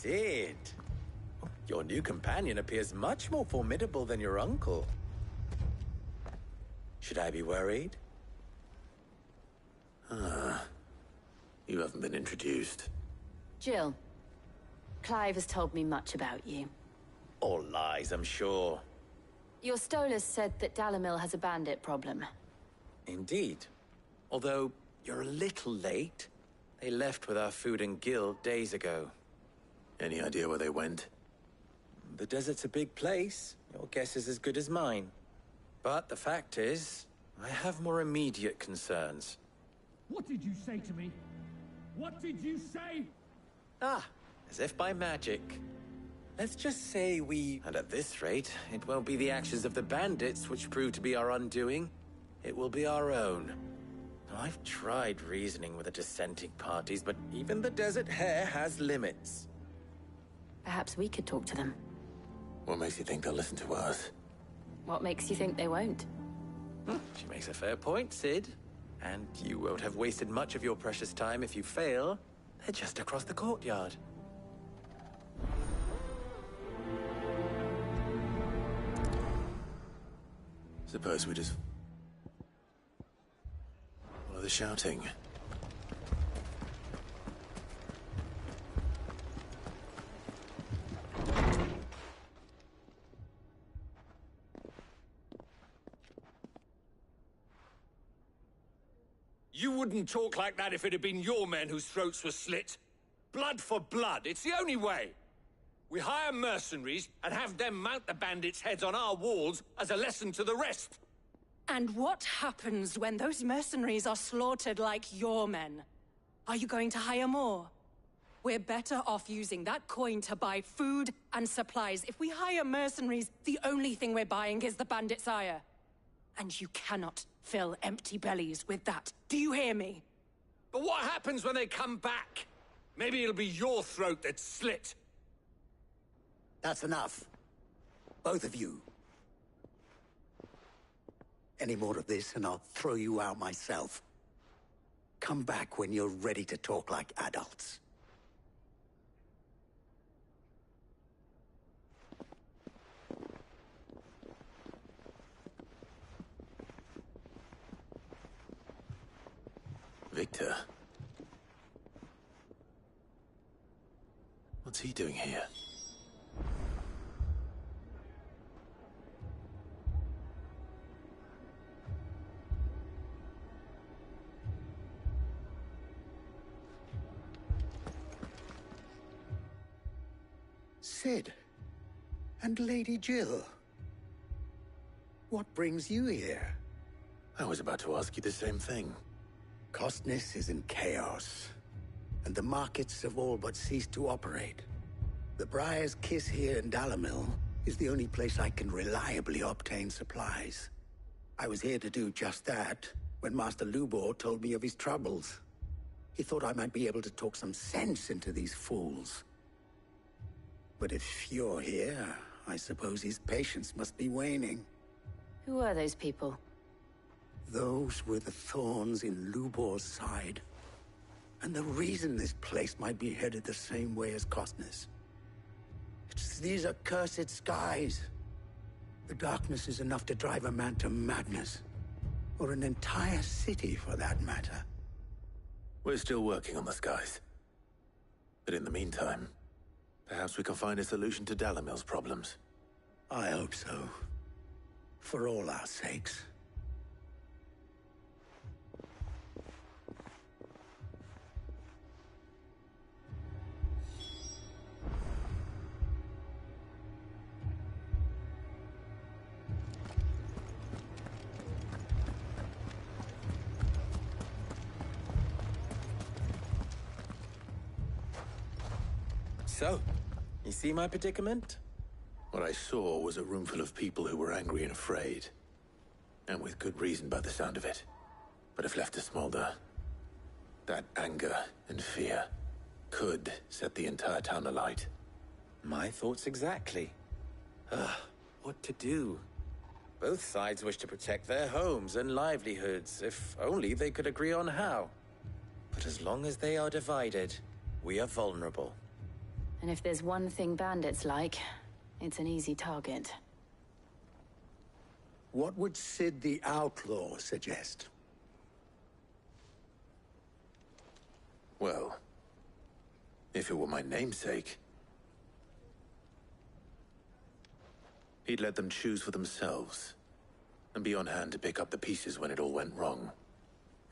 Sid! Your new companion appears much more formidable than your uncle. Should I be worried? You haven't been introduced. Jill, Clive has told me much about you. All lies, I'm sure. Your Stolas said that Dalamil has a bandit problem. Indeed. Although, you're a little late. They left with our food and guild days ago. Any idea where they went? The desert's a big place. Your guess is as good as mine. But the fact is, I have more immediate concerns. What did you say to me? What did you say? As if by magic. Let's just say and at this rate, it won't be the actions of the bandits which prove to be our undoing. It will be our own. I've tried reasoning with the dissenting parties, but even the Desert Hare has limits. Perhaps we could talk to them. What makes you think they'll listen to us? What makes you think they won't? She makes a fair point, Sid. And you won't have wasted much of your precious time if you fail. They're just across the courtyard. Suppose we just follow the shouting. You wouldn't talk like that if it had been your men whose throats were slit. Blood for blood, it's the only way. We hire mercenaries and have them mount the bandits' heads on our walls as a lesson to the rest. And what happens when those mercenaries are slaughtered like your men? Are you going to hire more? We're better off using that coin to buy food and supplies. If we hire mercenaries, the only thing we're buying is the bandits' ire. And you cannot fill empty bellies with that. Do you hear me? But what happens when they come back? Maybe it'll be your throat that's slit. That's enough. Both of you. Any more of this and I'll throw you out myself. Come back when you're ready to talk like adults. Victor. What's he doing here? Sid. And Lady Jill. What brings you here? I was about to ask you the same thing. Costness is in chaos, and the markets have all but ceased to operate. The Briar's Kiss here in Dalamil is the only place I can reliably obtain supplies. I was here to do just that when Master Lubor told me of his troubles. He thought I might be able to talk some sense into these fools. But if you're here, I suppose his patience must be waning. Who are those people? Those were the thorns in Lubor's side. And the reason this place might be headed the same way as Costness. It's these accursed skies. The darkness is enough to drive a man to madness. Or an entire city, for that matter. We're still working on the skies. But in the meantime, perhaps we can find a solution to Dalamil's problems. I hope so. For all our sakes. So, you see my predicament? What I saw was a room full of people who were angry and afraid. And with good reason by the sound of it. But if left to smolder, that anger and fear could set the entire town alight. My thoughts exactly. What to do? Both sides wish to protect their homes and livelihoods, if only they could agree on how. But as long as they are divided, we are vulnerable. And if there's one thing bandits like, it's an easy target. What would Sid the Outlaw suggest? Well, if it were my namesake, he'd let them choose for themselves, and be on hand to pick up the pieces when it all went wrong.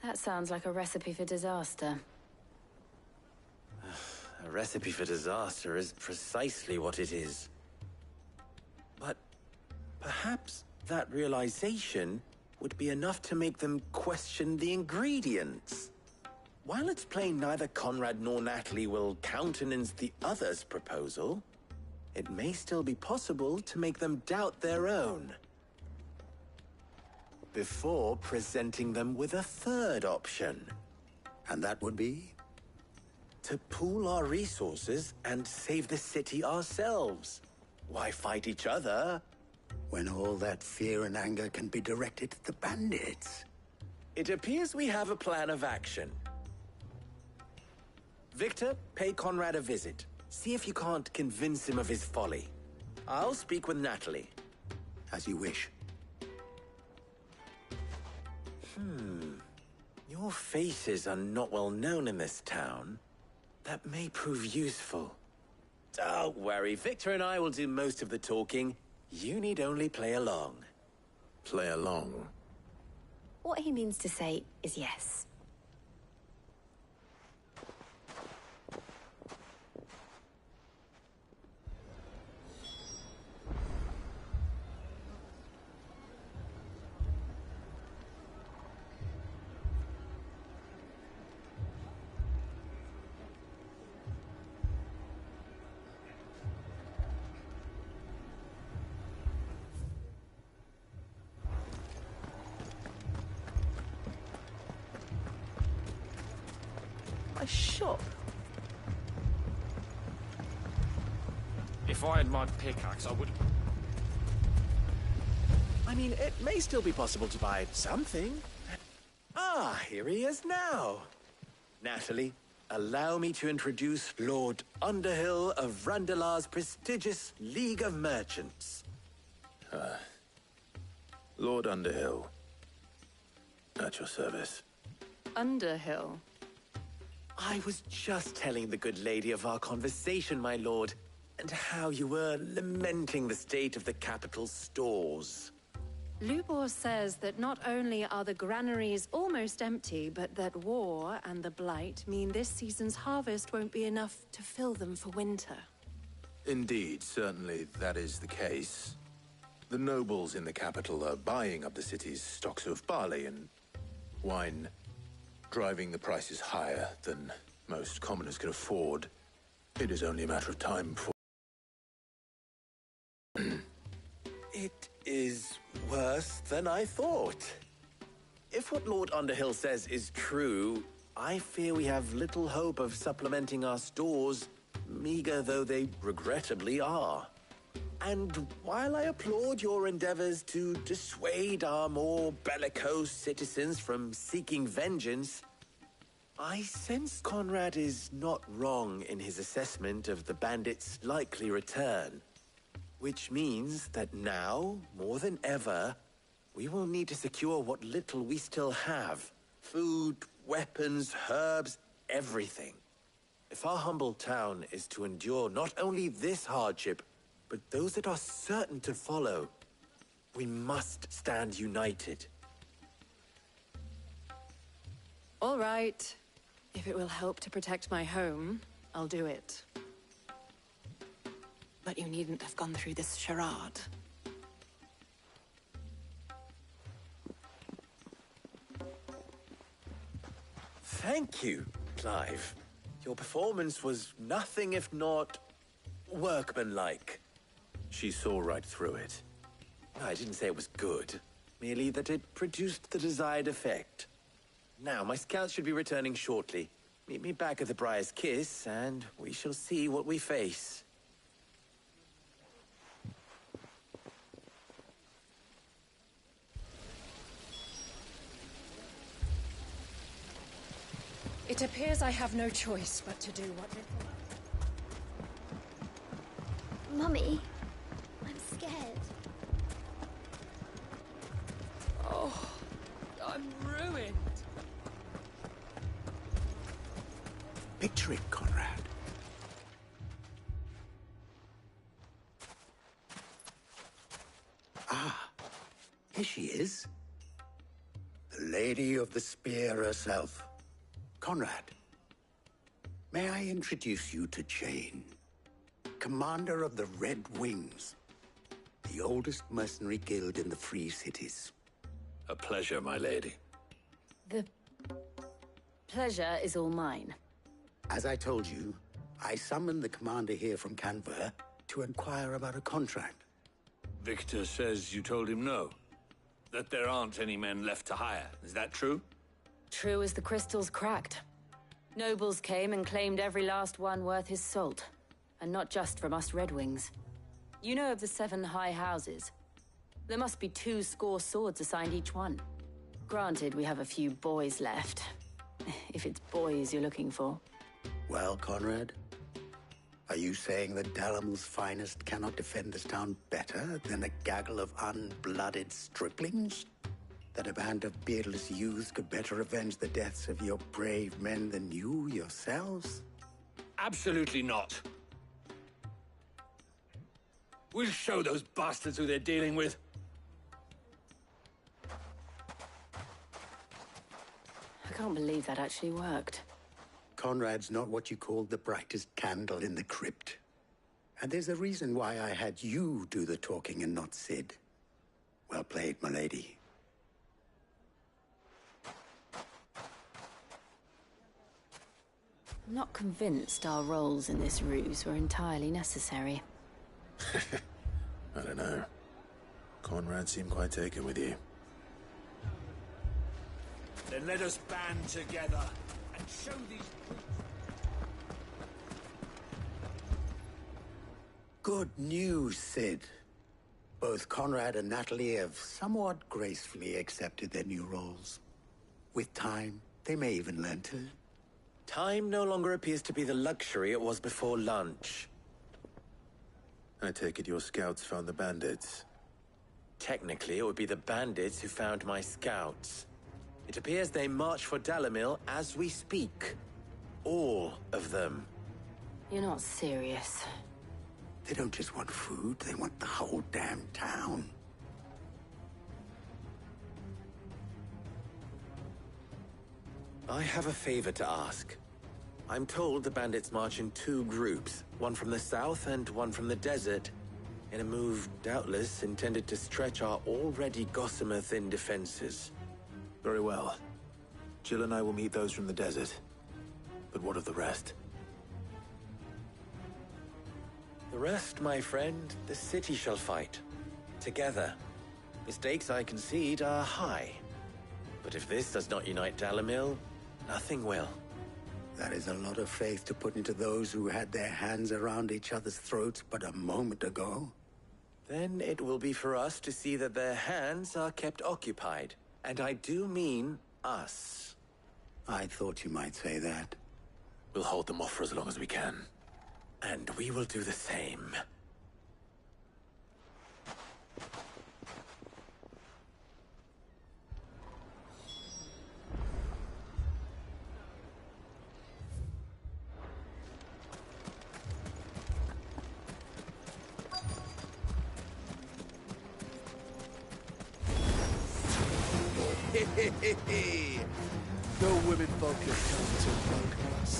That sounds like a recipe for disaster. A recipe for disaster is precisely what it is. But perhaps that realization would be enough to make them question the ingredients. While it's plain neither Conrad nor Natalie will countenance the other's proposal, it may still be possible to make them doubt their own. Before presenting them with a third option. And that would be? To pool our resources and save the city ourselves. Why fight each other? When all that fear and anger can be directed at the bandits. It appears we have a plan of action. Victor, pay Conrad a visit. See if you can't convince him of his folly. I'll speak with Natalie. As you wish. Your faces are not well known in this town. That may prove useful. Don't worry, Victor and I will do most of the talking. You need only play along. Play along. What he means to say is yes. A shop? If I had my pickaxe, I would... I mean, it may still be possible to buy something. Ah, here he is now. Natalie, allow me to introduce Lord Underhill of Randalar's prestigious League of Merchants. Lord Underhill. At your service. Underhill. I was just telling the good lady of our conversation, my lord, and how you were lamenting the state of the capital's stores. Lubor says that not only are the granaries almost empty, but that war and the Blight mean this season's harvest won't be enough to fill them for winter. Indeed, certainly that is the case. The nobles in the capital are buying up the city's stocks of barley and wine, driving the prices higher than most commoners can afford. It is only a matter of time before... It is worse than I thought. If what Lord Underhill says is true, I fear we have little hope of supplementing our stores, meager though they regrettably are. And while I applaud your endeavors to dissuade our more bellicose citizens from seeking vengeance, I sense Conrad is not wrong in his assessment of the bandits' likely return. Which means that now, more than ever, we will need to secure what little we still have. Food, weapons, herbs, everything. If our humble town is to endure not only this hardship, but those that are certain to follow, we must stand united. All right. If it will help to protect my home, I'll do it. But you needn't have gone through this charade. Thank you, Clive. Your performance was nothing if not workmanlike. She saw right through it. I didn't say it was good, merely that it produced the desired effect. Now, my scouts should be returning shortly. Meet me back at the Briar's Kiss, and we shall see what we face. It appears I have no choice but to do what little... Mummy, I'm scared. Oh, I'm ruined. Picture it, Conrad. Ah, here she is. The Lady of the Spear herself. Conrad, may I introduce you to Jane, commander of the Red Wings, the oldest mercenary guild in the Free Cities. A pleasure, my lady. The pleasure is all mine. As I told you, I summoned the commander here from Canver to inquire about a contract. Victor says you told him no. That there aren't any men left to hire. Is that true? True as the crystals cracked. Nobles came and claimed every last one worth his salt. And not just from us Red Wings. You know of the 7 high houses. There must be 2 swords assigned each one. Granted, we have a few boys left. If it's boys you're looking for. Well, Conrad, are you saying that Dalamil's finest cannot defend this town better than a gaggle of unblooded striplings? That a band of beardless youths could better avenge the deaths of your brave men than you yourselves? Absolutely not. We'll show those bastards who they're dealing with. I can't believe that actually worked. Conrad's not what you call the brightest candle in the crypt. And there's a reason why I had you do the talking and not Sid. Well played, my lady. I'm not convinced our roles in this ruse were entirely necessary. I don't know. Conrad seemed quite taken with you. Then let us band together and show these... Good news, Sid. Both Conrad and Natalie have somewhat gracefully accepted their new roles. With time, they may even learn to. Time no longer appears to be the luxury it was before lunch. I take it your scouts found the bandits. Technically, it would be the bandits who found my scouts. It appears they march for Dalamil as we speak. All of them. You're not serious. They don't just want food, they want the whole damn town. I have a favor to ask. I'm told the bandits march in 2 groups, one from the south and one from the desert, in a move doubtless intended to stretch our already gossamer-thin defenses. Very well. Jill and I will meet those from the desert. But what of the rest? The rest, my friend, the city shall fight. Together. The stakes, I concede, are high. But if this does not unite Dalamil, nothing will. That is a lot of faith to put into those who had their hands around each other's throats but a moment ago. Then it will be for us to see that their hands are kept occupied. And I do mean us. I thought you might say that. We'll hold them off for as long as we can. And we will do the same. No women folk have come to welcome us.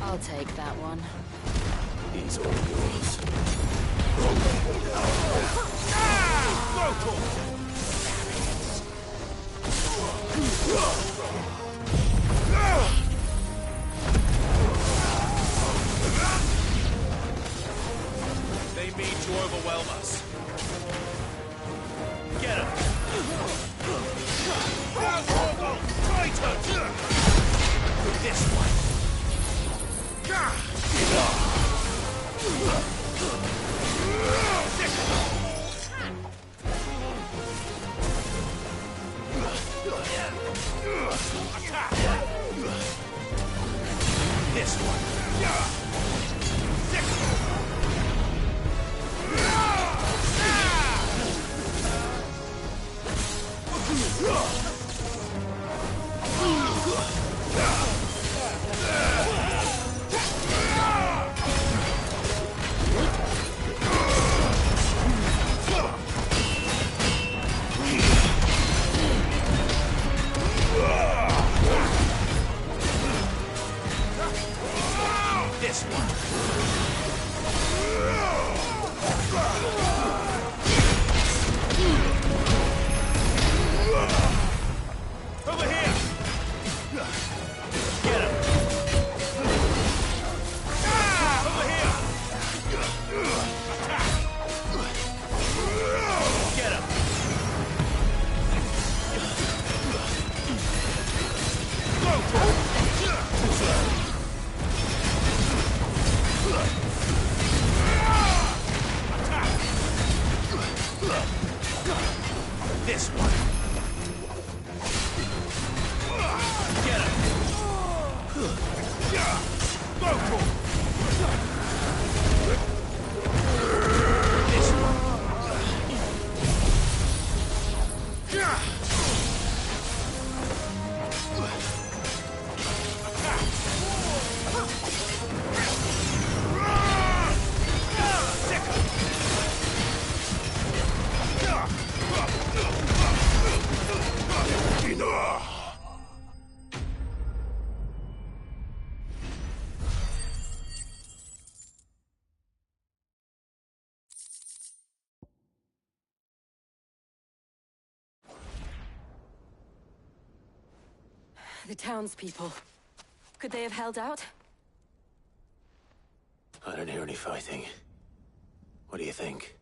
I'll take that one. He's all yours. They mean to overwhelm us. Get him! This one! This one. Get him. Go for it. This one. The townspeople. Could they have held out? I don't hear any fighting. What do you think?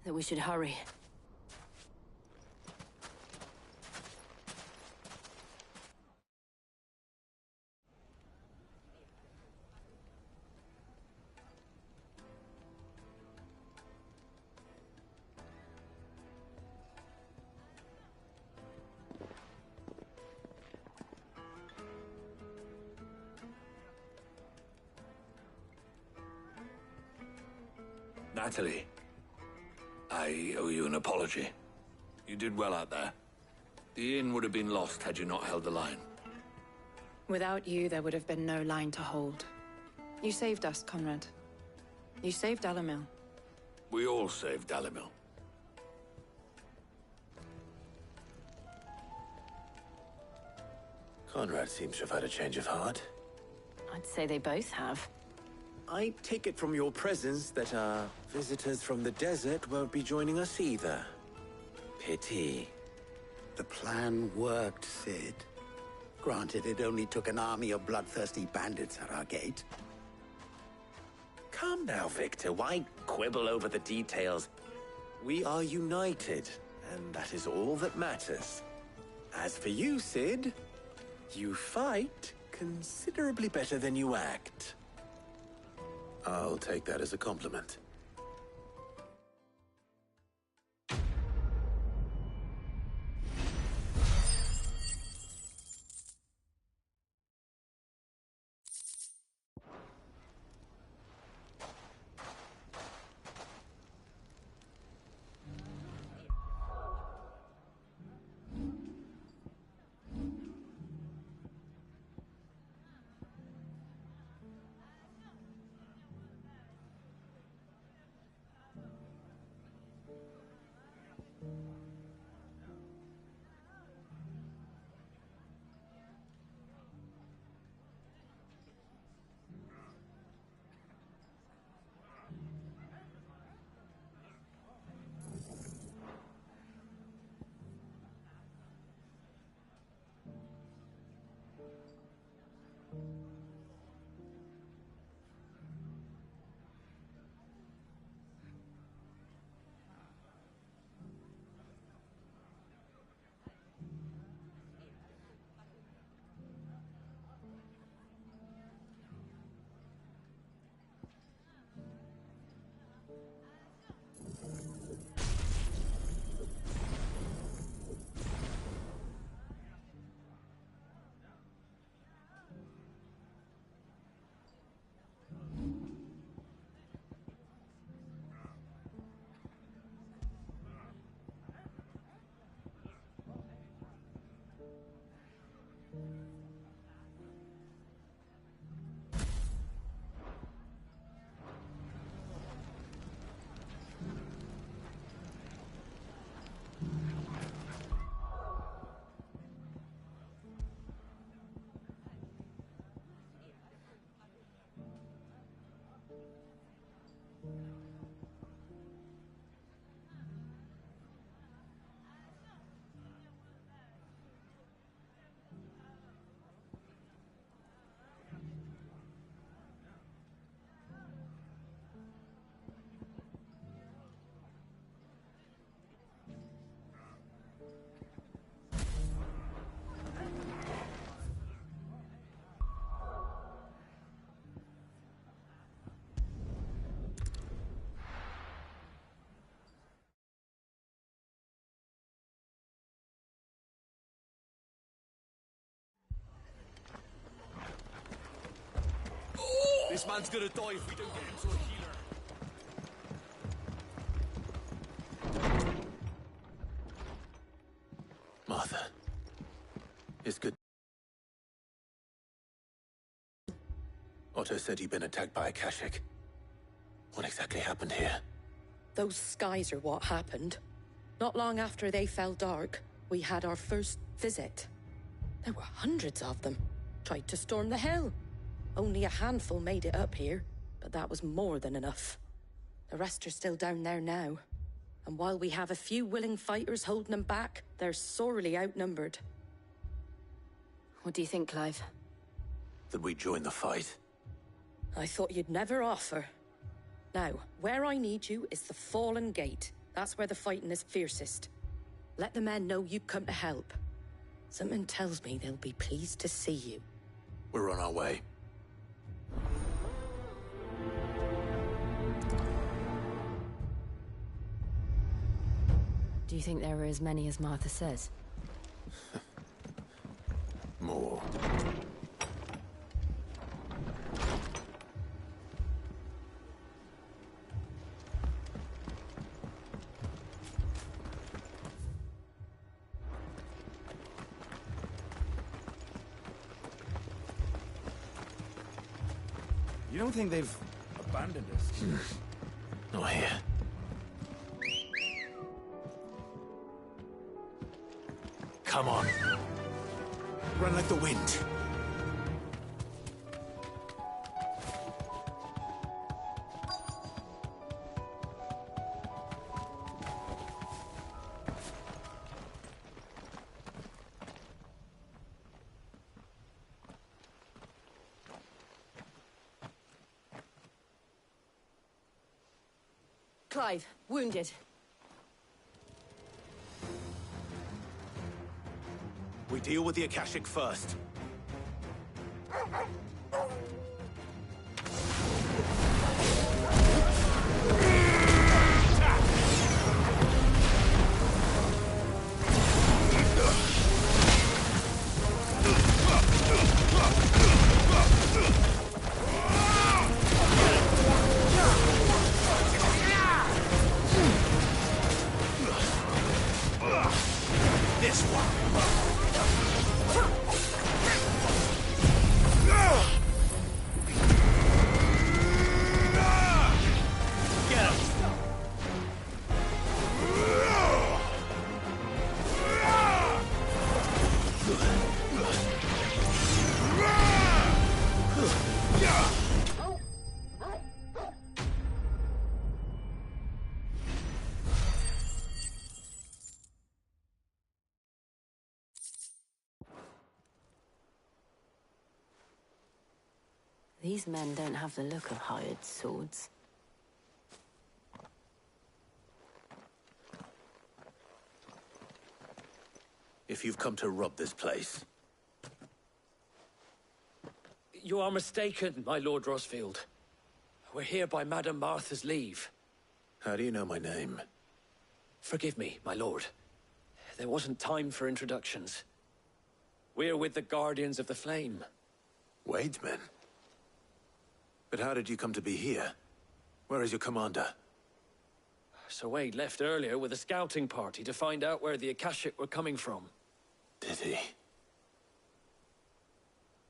That we should hurry. Natalie, I owe you an apology. You did well out there. The inn would have been lost had you not held the line. Without you, there would have been no line to hold. You saved us, Conrad. You saved Dalamil. We all saved Dalamil. Conrad seems to have had a change of heart. I'd say they both have. I take it from your presence that our visitors from the desert won't be joining us either. Pity. The plan worked, Sid. Granted, it only took an army of bloodthirsty bandits at our gate. Come now, Victor. Why quibble over the details? We are united, and that is all that matters. As for you, Sid, you fight considerably better than you act. I'll take that as a compliment. This man's gonna die if we don't get him to a healer. Martha. It's good. Otto said you'd been attacked by a Akashic. What exactly happened here? Those skies are what happened. Not long after they fell dark, we had our first visit. There were hundreds of them. Tried to storm the hill. Only a handful made it up here, but that was more than enough. The rest are still down there now. And while we have a few willing fighters holding them back, they're sorely outnumbered. What do you think, Clive? That we join the fight? I thought you'd never offer. Now, where I need you is the Fallen Gate. That's where the fighting is fiercest. Let the men know you come to help. Something tells me they'll be pleased to see you. We're on our way. Do you think there are as many as Martha says? More. You don't think they've abandoned us? Not here. Come on. Run like the wind. Clive, wounded. We deal with the Akashic first. This one. These men don't have the look of hired swords. If you've come to rob this place, You are mistaken, my Lord Rosfield. We're here by Madame Martha's leave. how do you know my name? Forgive me, my lord. There wasn't time for introductions. We're with the Guardians of the Flame. Wade's men? But how did you come to be here? Where is your commander? Sir Wade left earlier with a scouting party to find out where the Akashic were coming from. Did he?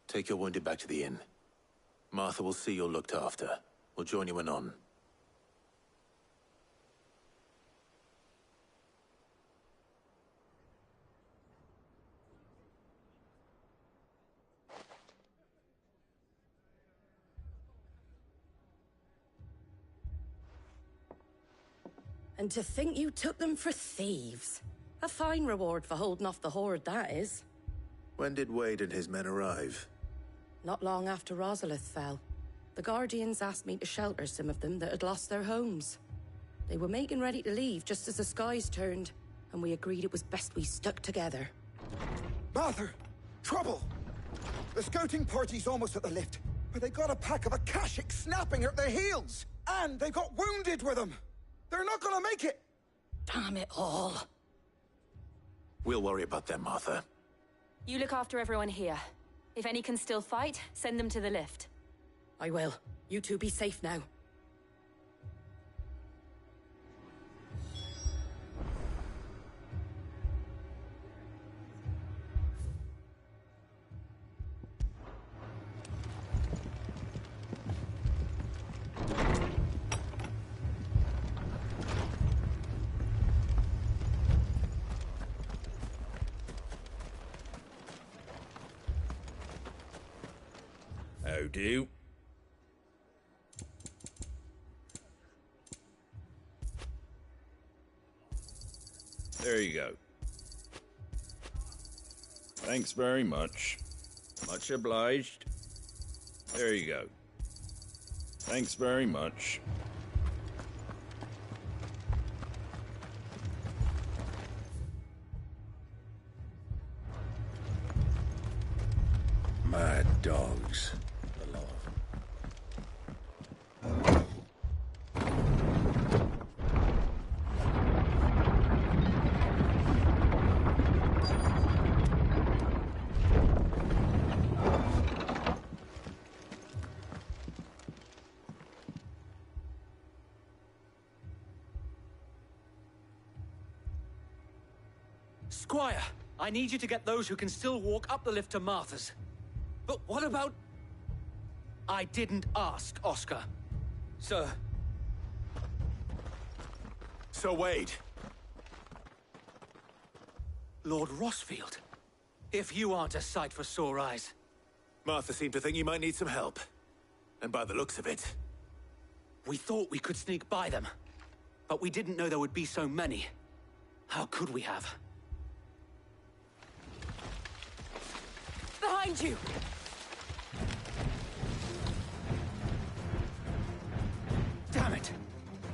Take your wounded back to the inn. Martha will see you're looked after. We'll join you anon. And to think you took them for thieves. A fine reward for holding off the horde, that is. When did Wade and his men arrive? Not long after Rosalith fell. The Guardians asked me to shelter some of them that had lost their homes. They were making ready to leave just as the skies turned, and we agreed it was best we stuck together. Martha! Trouble! The scouting party's almost at the lift, but they got a pack of Akashic snapping at their heels! And they got wounded with them! They're not gonna make it! Damn it all. We'll worry about them, Martha. You look after everyone here. If any can still fight, send them to the lift. I will. You two be safe now. How do? There you go. Thanks very much. Much obliged. There you go. Thanks very much. Mad dogs. Squire, I need you to get those who can still walk up the lift to Martha's. But what about... I didn't ask, Oscar. Sir. Sir Wade. Lord Rossfield. If you aren't a sight for sore eyes. Martha seemed to think you might need some help. And by the looks of it... We thought we could sneak by them. But we didn't know there would be so many. How could we have? Behind you! Damn it!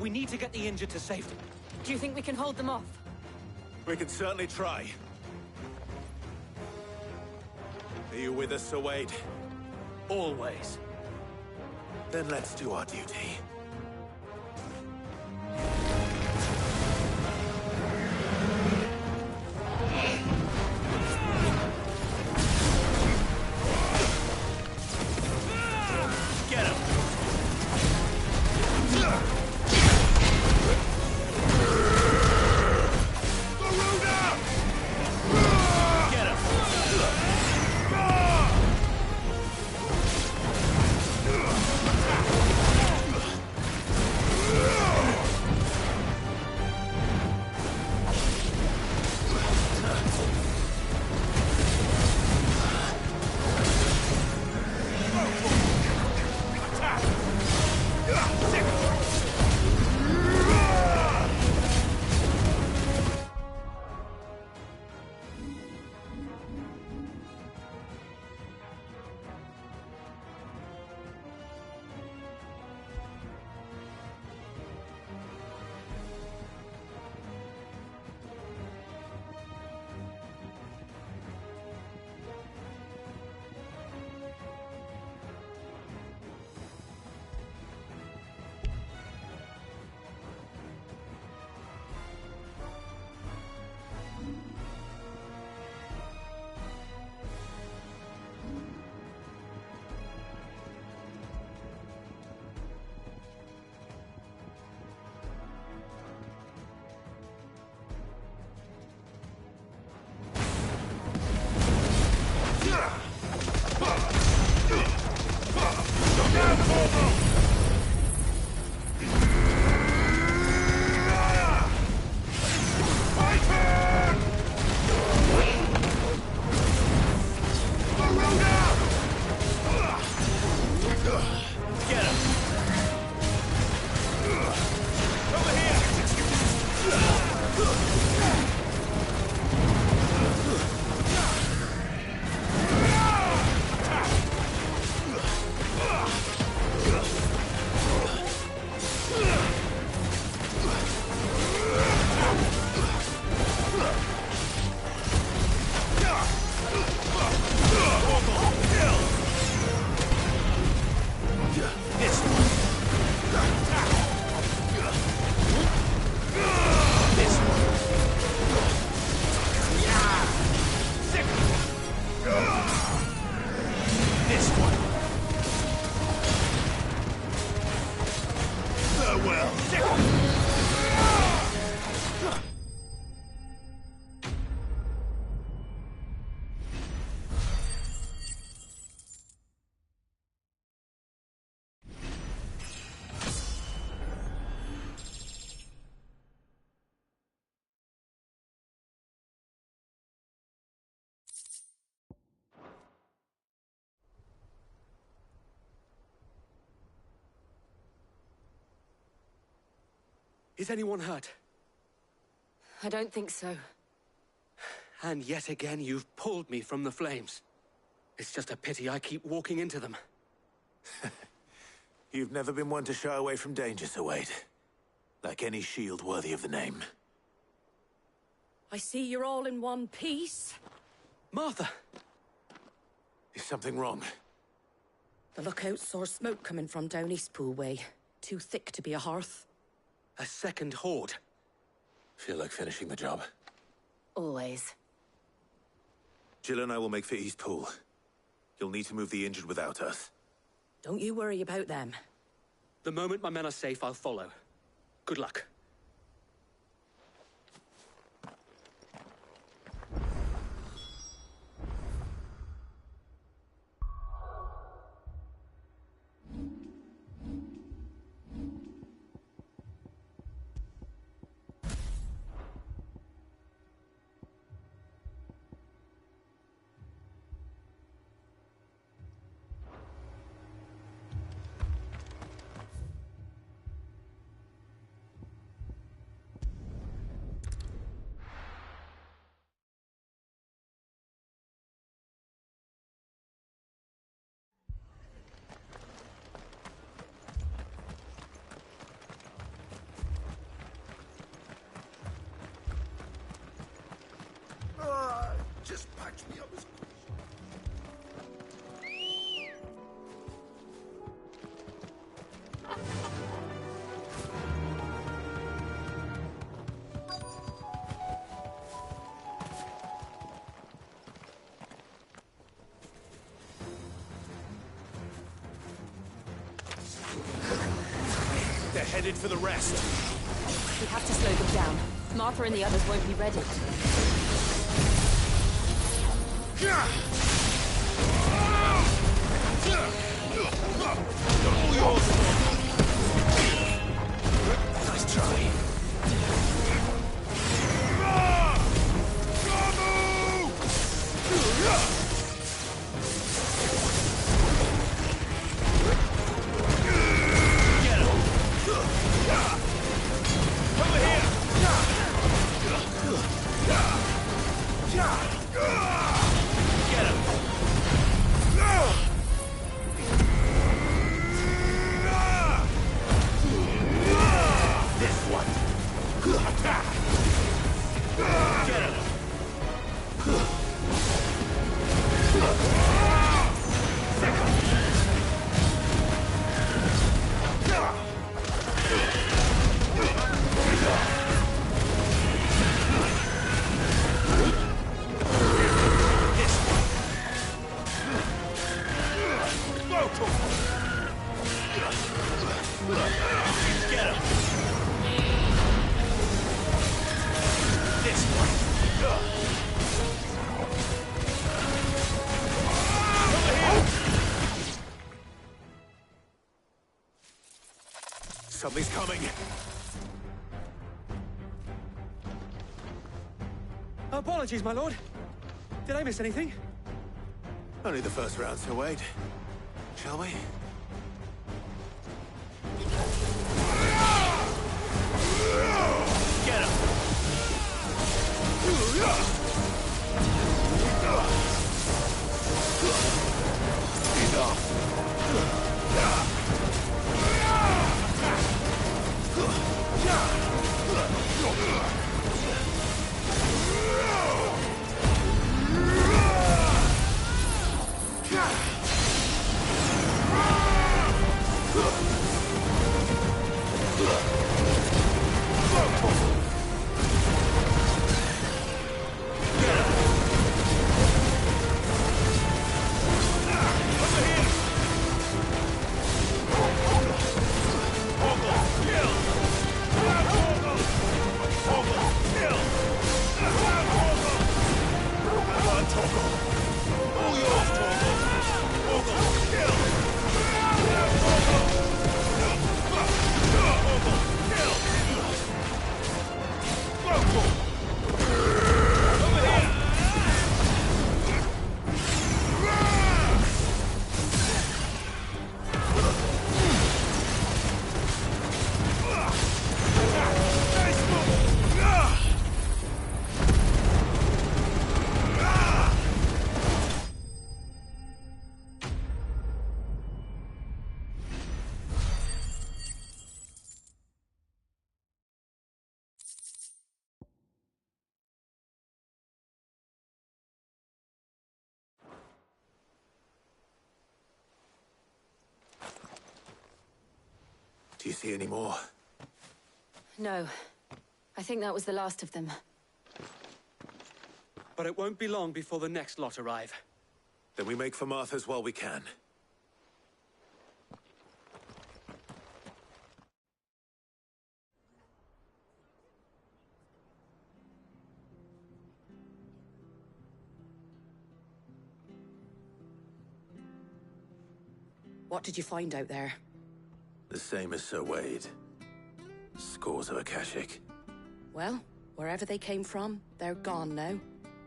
We need to get the injured to safety. Do you think we can hold them off? We can certainly try. Are you with us, Sir Wade? Always. Then let's do our duty. Get him! Is anyone hurt? I don't think so. And yet again, you've pulled me from the flames. It's just a pity I keep walking into them. You've never been one to shy away from danger, Sir Wade. Like any shield worthy of the name. I see you're all in one piece. Martha! Is something wrong? The lookout saw smoke coming from down Eastpool way. Too thick to be a hearth. A second horde. Feel like finishing the job. Always. Jill and I will make for Eastpool. You'll need to move the injured without us. Don't you worry about them. The moment my men are safe, I'll follow. Good luck. Just patch me up as They're headed for the rest. We have to slow them down. Martha and the others won't be ready. Nice try. Something's coming. Apologies, my lord. Did I miss anything? Only the first round, Sir Wade. Shall we? Get him! Do you see any more? No. I think that was the last of them. But it won't be long before the next lot arrive. Then we make for Martha's while we can. What did you find out there? The same as Sir Wade. Scores of Akashic. Well, wherever they came from, they're gone now.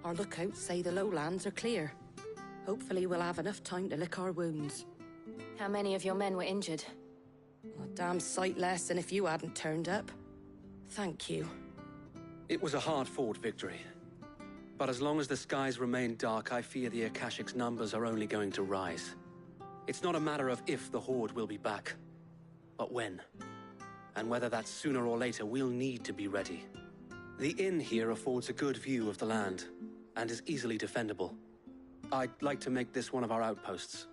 Our lookouts say the lowlands are clear. Hopefully we'll have enough time to lick our wounds. How many of your men were injured? A damn sight less than if you hadn't turned up. Thank you. It was a hard-fought victory. But as long as the skies remain dark, I fear the Akashic's numbers are only going to rise. It's not a matter of if the Horde will be back, but when. And whether that's sooner or later, we'll need to be ready. The inn here affords a good view of the land, and is easily defendable. I'd like to make this one of our outposts.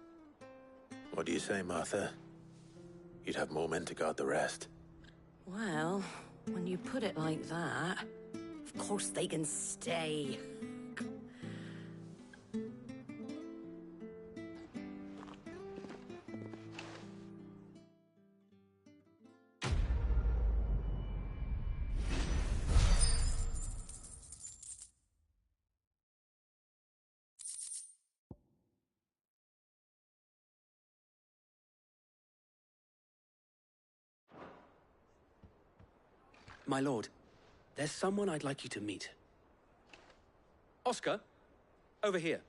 What do you say, Martha? You'd have more men to guard the rest. Well, when you put it like that, of course they can stay. My lord, there's someone I'd like you to meet. Oscar, over here.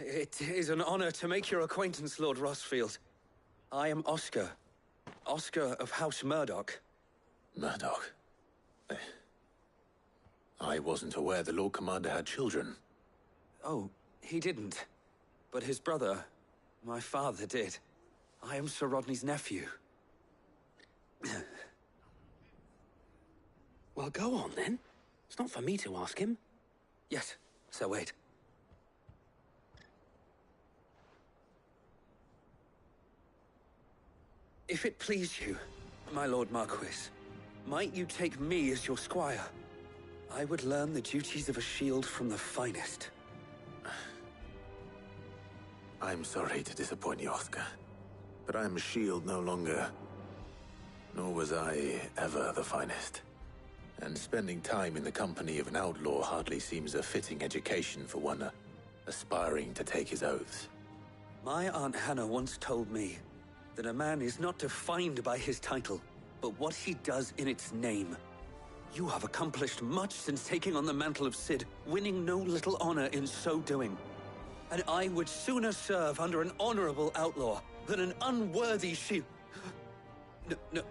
It is an honor to make your acquaintance, Lord Rossfield. I am Oscar. Oscar of House Murdoch. Murdoch? I wasn't aware the Lord Commander had children. Oh, he didn't. But his brother, my father, did. I am Sir Rodney's nephew. Well, go on, then. It's not for me to ask him. Yes, Sir Wade. If it please you, my Lord Marquis, might you take me as your squire? I would learn the duties of a shield from the finest. I'm sorry to disappoint you, Oscar, but I'm a shield no longer. Nor was I ever the finest. And spending time in the company of an outlaw hardly seems a fitting education for one aspiring to take his oaths. My Aunt Hannah once told me that a man is not defined by his title, but what he does in its name. You have accomplished much since taking on the mantle of Cid, winning no little honor in so doing. And I would sooner serve under an honorable outlaw than an unworthy shield.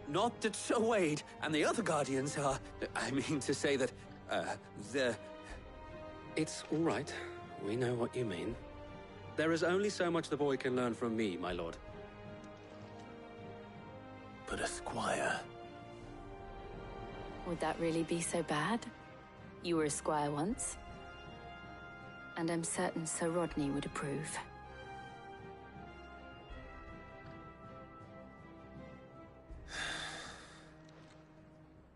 Not that Sir Wade and the other Guardians are... I mean to say that, they're... It's all right. We know what you mean. There is only so much the boy can learn from me, my lord. But a squire... Would that really be so bad? You were a squire once. And I'm certain Sir Rodney would approve.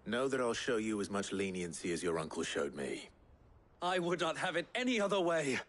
Know that I'll show you as much leniency as your uncle showed me. I would not have it any other way.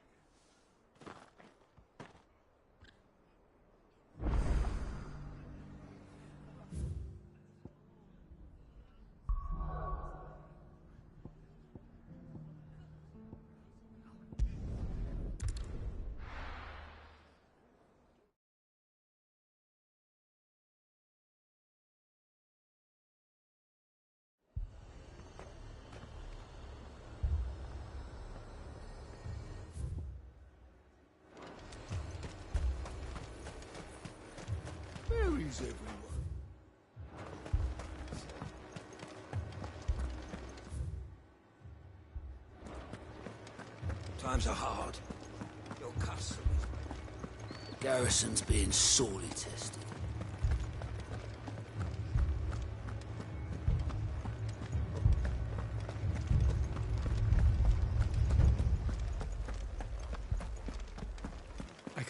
Berries everywhere. Times are hard. Your castle, the garrison's being sorely tested.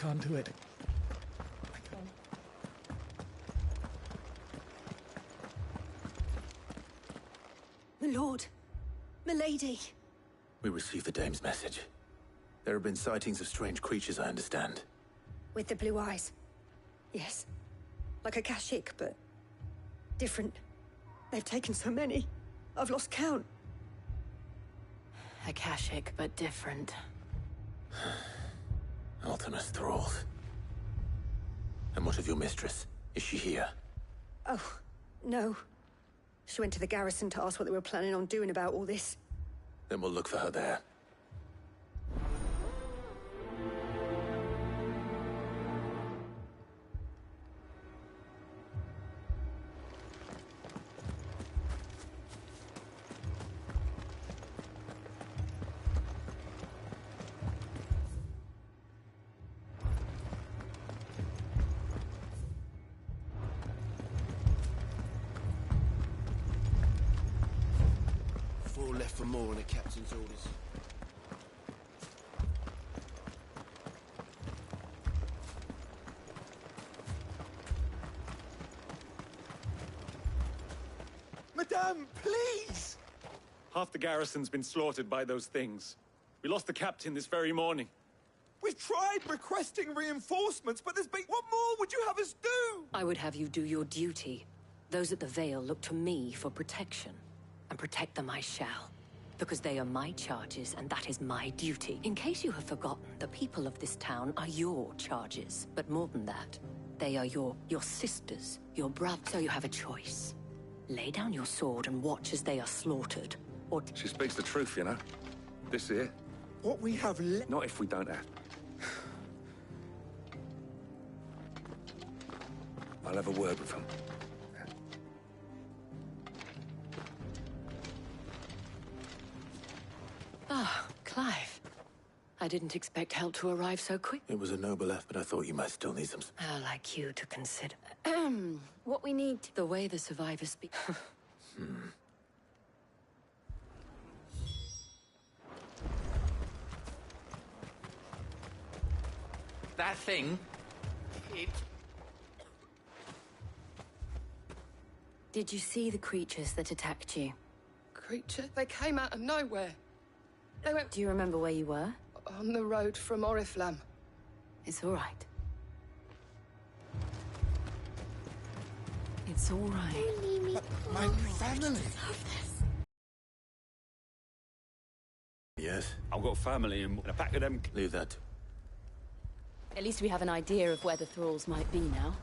can't do it. I can't. My lord. Milady. We received the dame's message. There have been sightings of strange creatures, I understand. With the blue eyes. Yes. Like a Kashik, but different. They've taken so many. I've lost count. Akashic, but different. Ultimus thralls. And what of your mistress? Is she here? Oh, no. She went to the garrison to ask what they were planning on doing about all this. Then we'll look for her there. Four left for more on the captain's orders. Madame, please! Half the garrison's been slaughtered by those things. We lost the captain this very morning. We've tried requesting reinforcements, but there's been... What more would you have us do? I would have you do your duty. Those at the Vale look to me for protection. And protect them I shall. Because they are my charges, and that is my duty. In case you have forgotten, the people of this town are your charges. But more than that, they are your sisters, your brothers. So you have a choice. Lay down your sword and watch as they are slaughtered. Or... She speaks the truth, you know. This here. What we have left... Not if we don't have. I'll have a word with him. Ah, Clive. I didn't expect help to arrive so quick. It was a noble effort, but I thought you might still need some... I'd like you to consider. What we need... The way the survivors speak. That thing... It... Did you see the creatures that attacked you? Creature? They came out of nowhere. They went... Do you remember where you were? On the road from Oriflamme. It's all right. It's all right. My family! Yes? I've got family and a pack of them... Leave that. At least we have an idea of where the thralls might be now.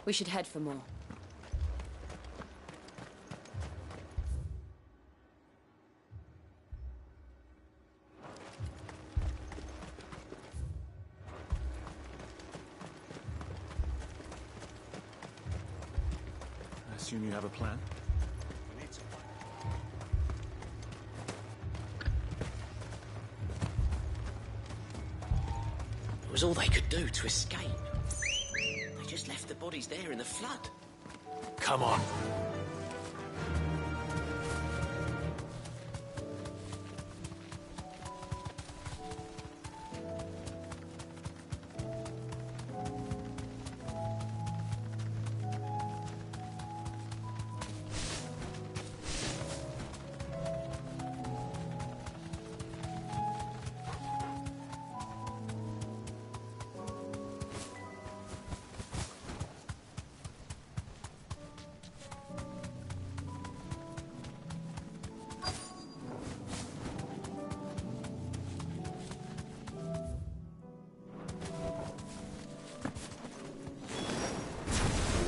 We should head for more. I assume you have a plan? It was all they could do to escape. They just left the bodies there in the flood. Come on.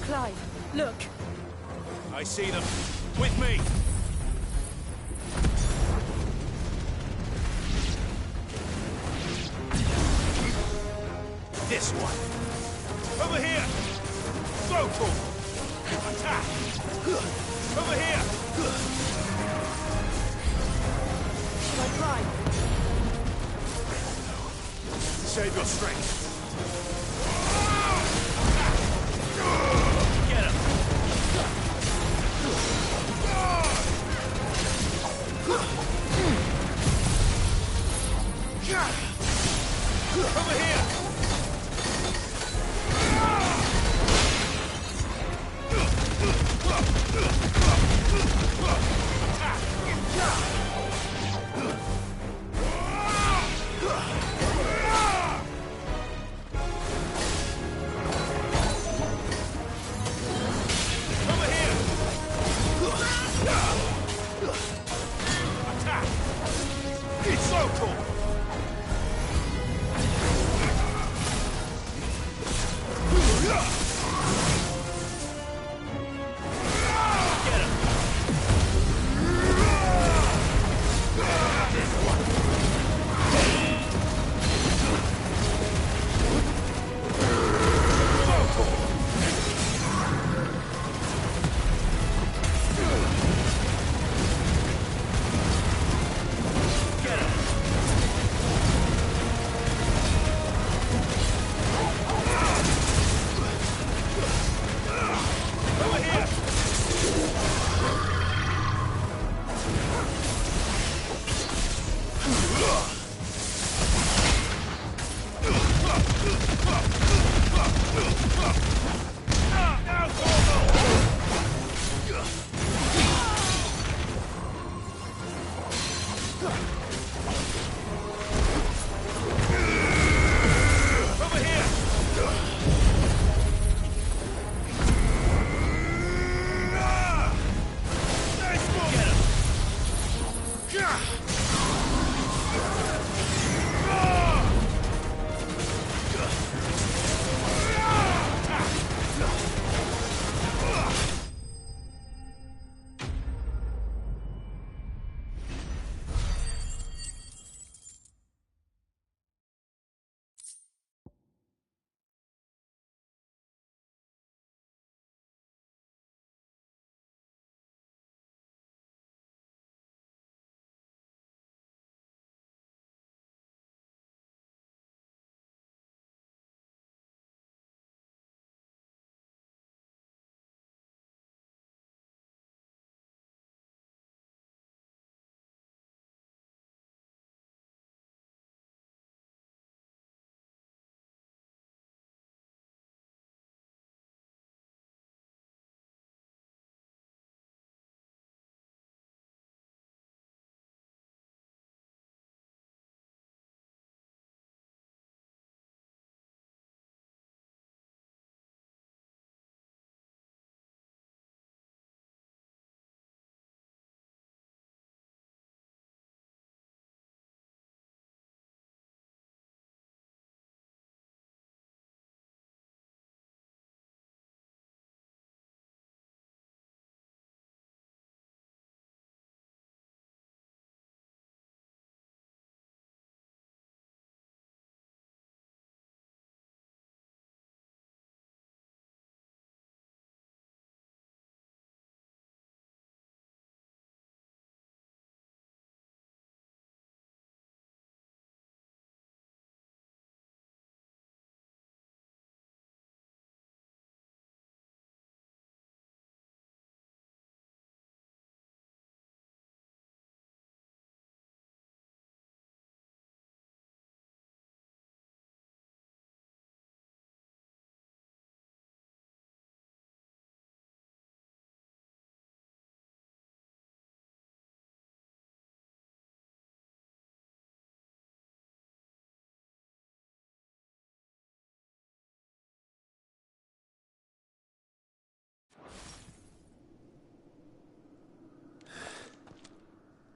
Clive, look. I see them. With me! This one. Over here! Throw pull! Attack! Over here! Should I try? Save your strength. Over here!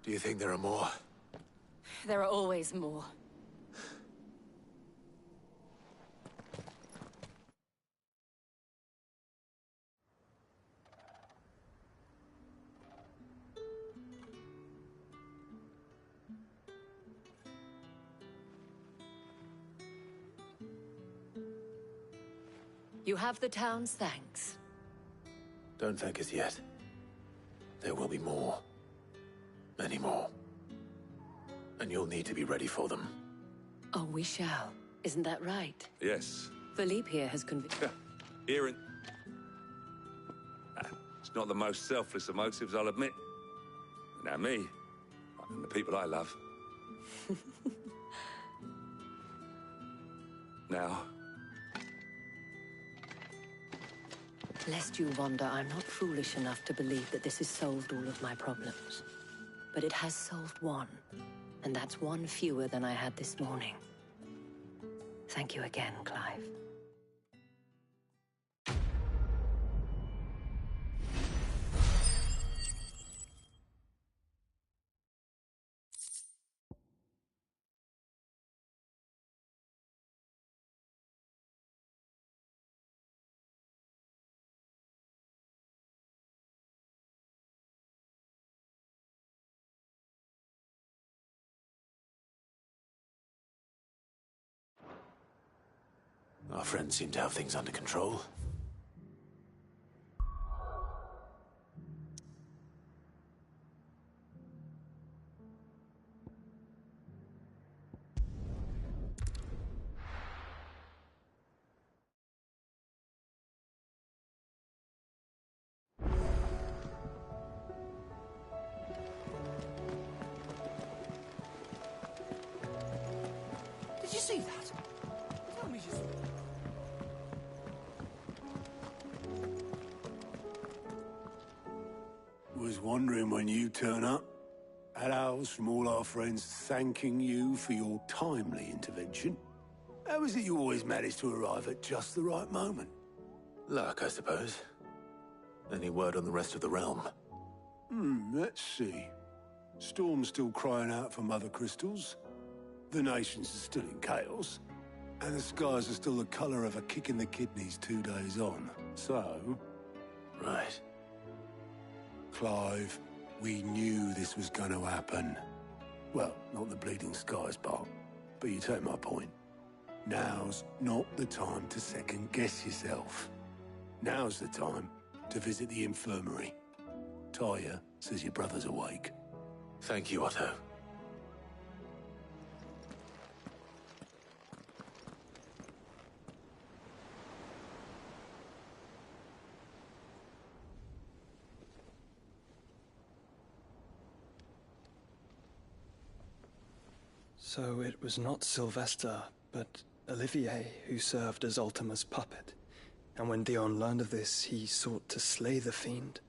Do you think there are more? There are always more. You have the town's thanks. Don't thank us yet. There will be more. Many more. And you'll need to be ready for them. Oh, we shall. Isn't that right? Yes. Philippe here has convinced... Hearing. It's not the most selfless of motives, I'll admit. Now me, and the people I love. Now... Lest you wonder, I'm not foolish enough to believe that this has solved all of my problems. But it has solved one, and that's one fewer than I had this morning. Thank you again, Clive. Our friends seem to have things under control. Did you see that? Tell me you saw it. Was wondering when you turn up. Had owls from all our friends thanking you for your timely intervention. How is it you always manage to arrive at just the right moment? Luck, I suppose. Any word on the rest of the realm? Let's see. Storm's still crying out for mother crystals. The nations are still in chaos. And the skies are still the color of a kick in the kidneys 2 days on. So... Right. Clive, we knew this was going to happen. Well, not the bleeding skies part, but you take my point. Now's not the time to second-guess yourself. Now's the time to visit the infirmary. Talia says your brother's awake. Thank you, Otto. So it was not Sylvester, but Olivier who served as Ultima's puppet. And when Dion learned of this, he sought to slay the fiend.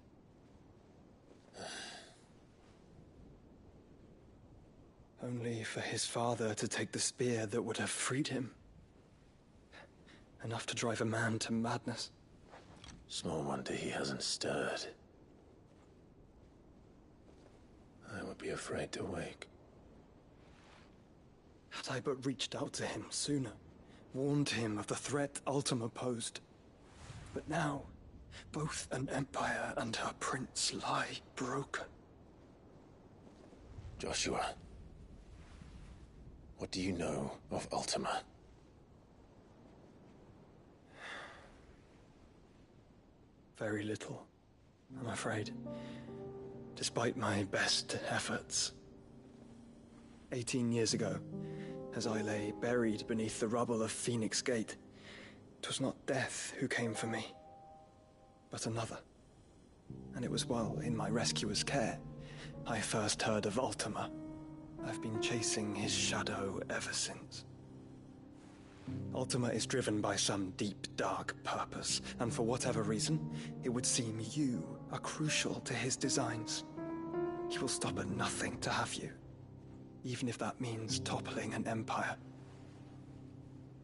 Only for his father to take the spear that would have freed him. Enough to drive a man to madness. Small wonder he hasn't stirred. I would be afraid to wake. Had I but reached out to him sooner, warned him of the threat Ultima posed. But now, both an empire and her prince lie broken. Joshua, what do you know of Ultima? Very little, I'm afraid. Despite my best efforts. 18 years ago, as I lay buried beneath the rubble of Phoenix Gate, 'twas not death who came for me, but another. And it was while in my rescuer's care, I first heard of Ultima. I've been chasing his shadow ever since. Ultima is driven by some deep, dark purpose, and for whatever reason, it would seem you are crucial to his designs. He will stop at nothing to have you, even if that means toppling an empire.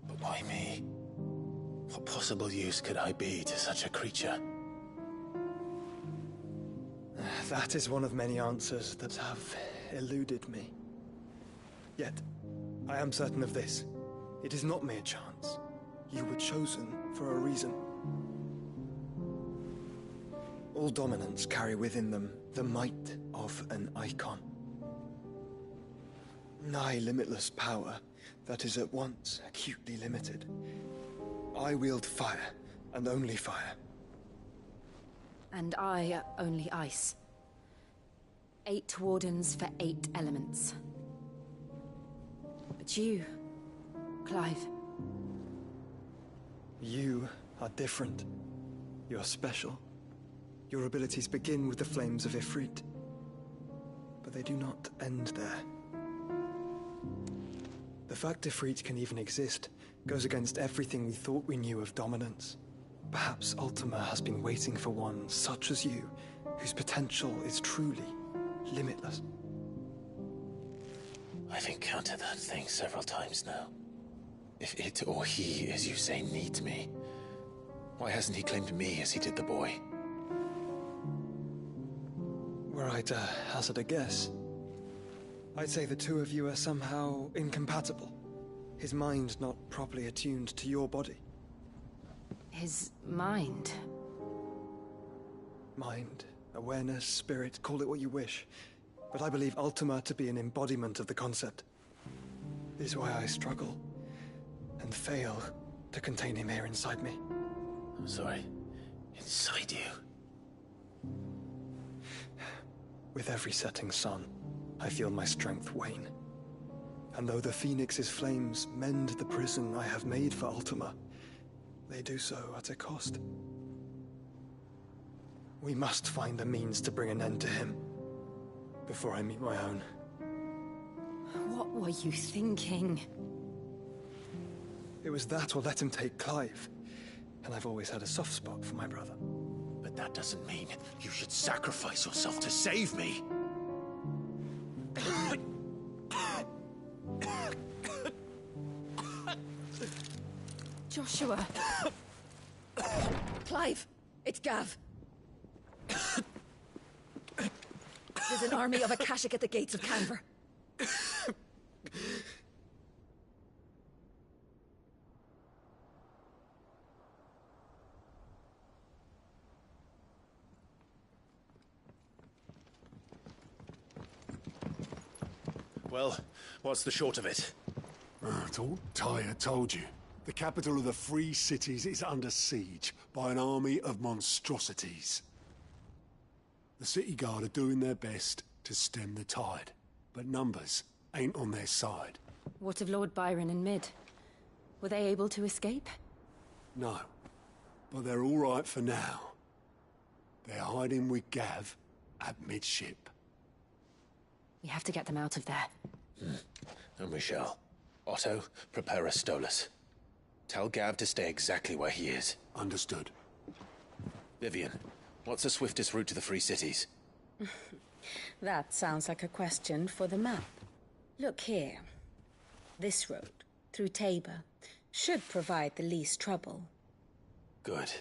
But why me? What possible use could I be to such a creature? That is one of many answers that have eluded me. Yet, I am certain of this. It is not mere chance. You were chosen for a reason. All dominants carry within them the might of an icon. Nigh limitless power that is at once acutely limited. I wield fire, and only fire. And I only ice. 8 wardens for 8 elements. But you, Clive. You are different. You're special. Your abilities begin with the flames of Ifrit. But they do not end there. The fact Ifrit can even exist goes against everything we thought we knew of dominance. Perhaps Ultima has been waiting for one such as you, whose potential is truly limitless. I've encountered that thing several times now. If it or he, as you say, needs me, why hasn't he claimed me as he did the boy? Were I to hazard a guess, I'd say the two of you are somehow incompatible. His mind not properly attuned to your body. His mind? Mind, awareness, spirit, call it what you wish. But I believe Ultima to be an embodiment of the concept. This is why I struggle and fail to contain him here inside me. I'm sorry. Inside you? With every setting sun, I feel my strength wane. And though the Phoenix's flames mend the prison I have made for Ultima, they do so at a cost. We must find a means to bring an end to him before I meet my own. What were you thinking? It was that or let him take Clive. And I've always had a soft spot for my brother. But that doesn't mean you should sacrifice yourself to save me. Joshua. Clive, it's Gav. There's an army of Akashic at the gates of Canver. Well, what's the short of it? Thought Tyre told you. The capital of the Free Cities is under siege by an army of monstrosities. The City Guard are doing their best to stem the tide, but numbers ain't on their side. What of Lord Byron and Mid? Were they able to escape? No, but they're all right for now. They're hiding with Gav at midship. We have to get them out of there. And we shall. Otto, prepare a Stolas. Tell Gav to stay exactly where he is. Understood. Vivian, what's the swiftest route to the Free Cities? That sounds like a question for the map. Look here. This road, through Tabor, should provide the least trouble. Good.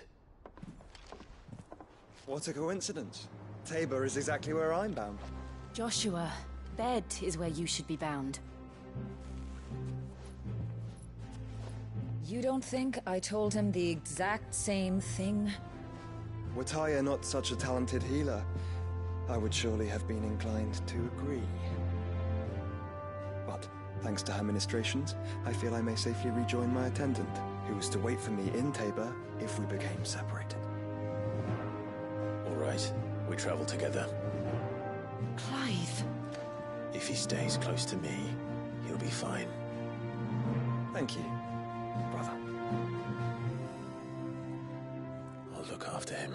What a coincidence. Tabor is exactly where I'm bound. Joshua, bed is where you should be bound. You don't think I told him the exact same thing? Were Tyre not such a talented healer, I would surely have been inclined to agree. But, thanks to her ministrations, I feel I may safely rejoin my attendant, who was to wait for me in Tabor if we became separated. All right, we travel together. Clive! If he stays close to me, he'll be fine. Thank you, brother. I'll look after him.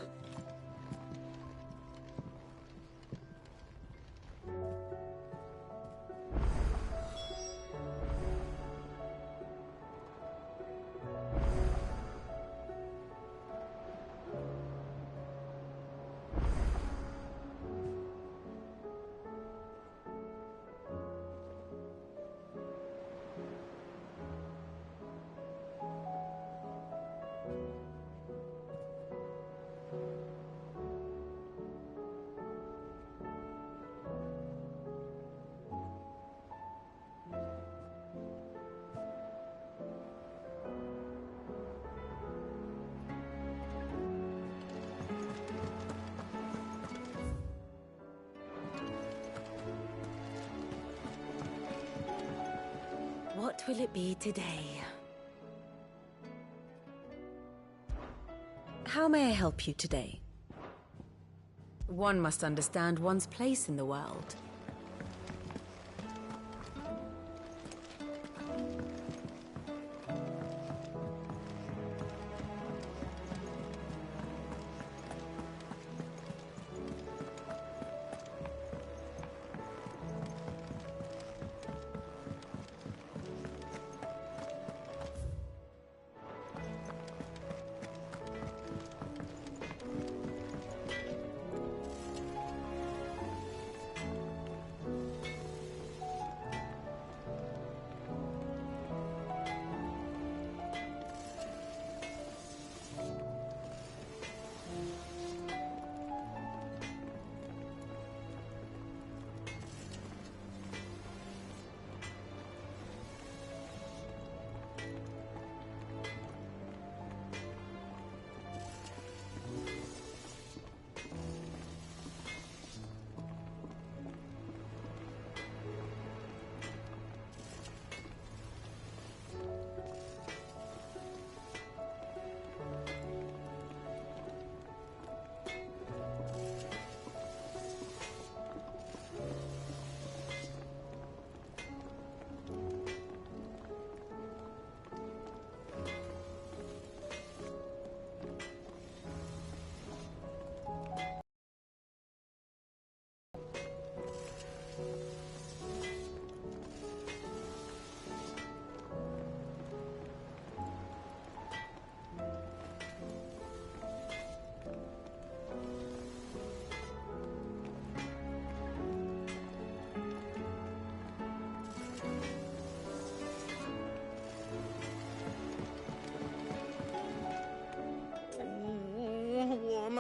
What will it be today? How may I help you today? One must understand one's place in the world.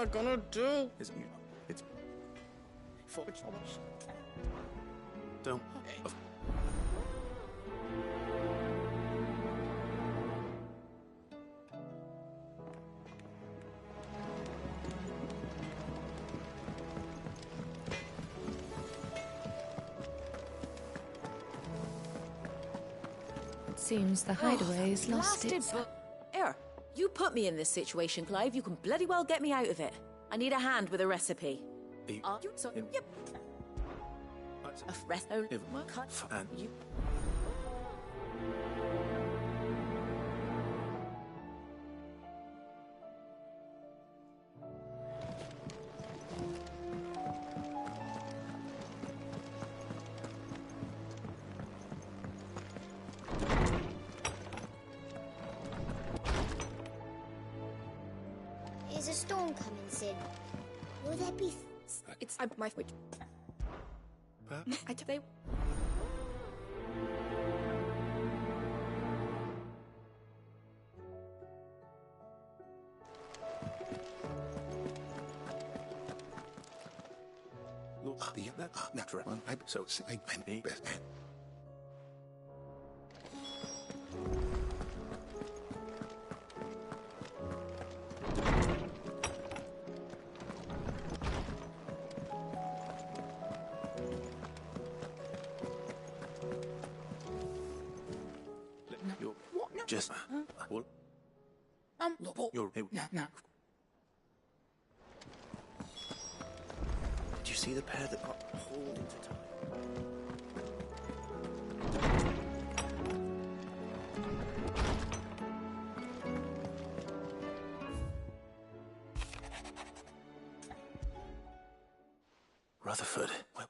I gonna do? It's... Don't... Seems the hideaway's lost Blasted its... Here, you put me in this situation, Clive. You can bloody well get me out of it. I need a hand with a recipe. Yep. You... Is a storm coming, Sid? Will there be... It's my foot. They... Look, that's natural. I'm best. Just... What? You're... No. Did you see the pair that got hauled into time? Rutherford. Well...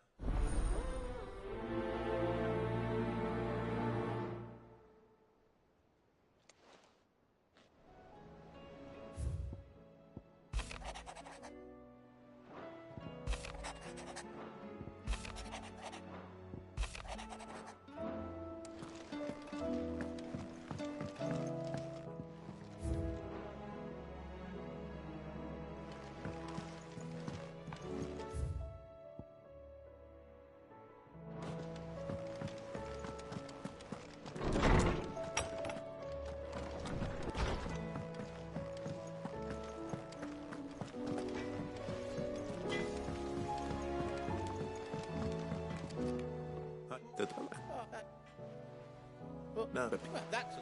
No, but that's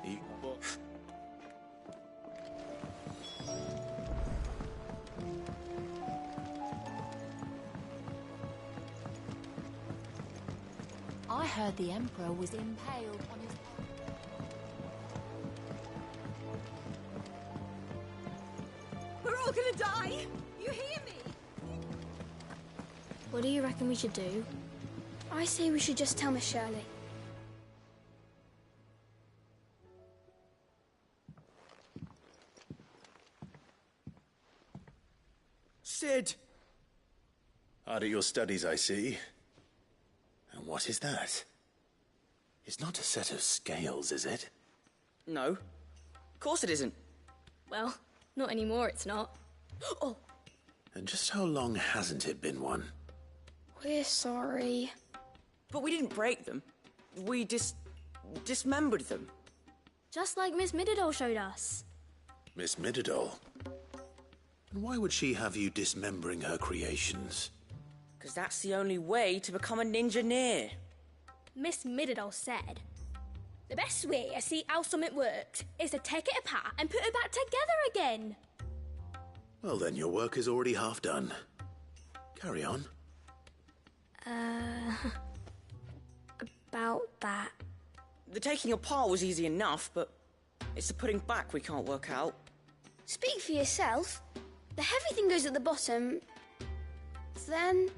I heard the Emperor was impaled on his... We're all gonna die! You hear me? What do you reckon we should do? I say we should just tell Miss Shirley. Sid! Hard at your studies, I see. And what is that? It's not a set of scales, is it? No. Of course it isn't. Well, not anymore, it's not. Oh! And just how long hasn't it been one? We're sorry. But we didn't break them. We dismembered them. Just like Miss Mididol showed us. Miss Mididol? And why would she have you dismembering her creations? Because that's the only way to become a ninja-neer. Miss Mididol said, the best way to see how something works is to take it apart and put it back together again. Well then, your work is already half done. Carry on. About that. The taking apart was easy enough, but it's the putting back we can't work out. Speak for yourself. The heavy thing goes at the bottom. Then...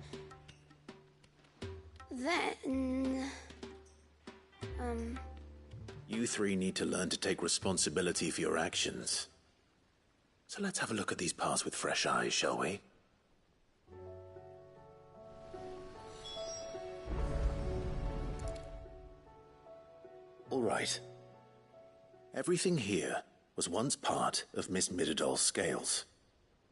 You three need to learn to take responsibility for your actions. So let's have a look at these parts with fresh eyes, shall we? All right. Everything here was once part of Miss Mididol's scales.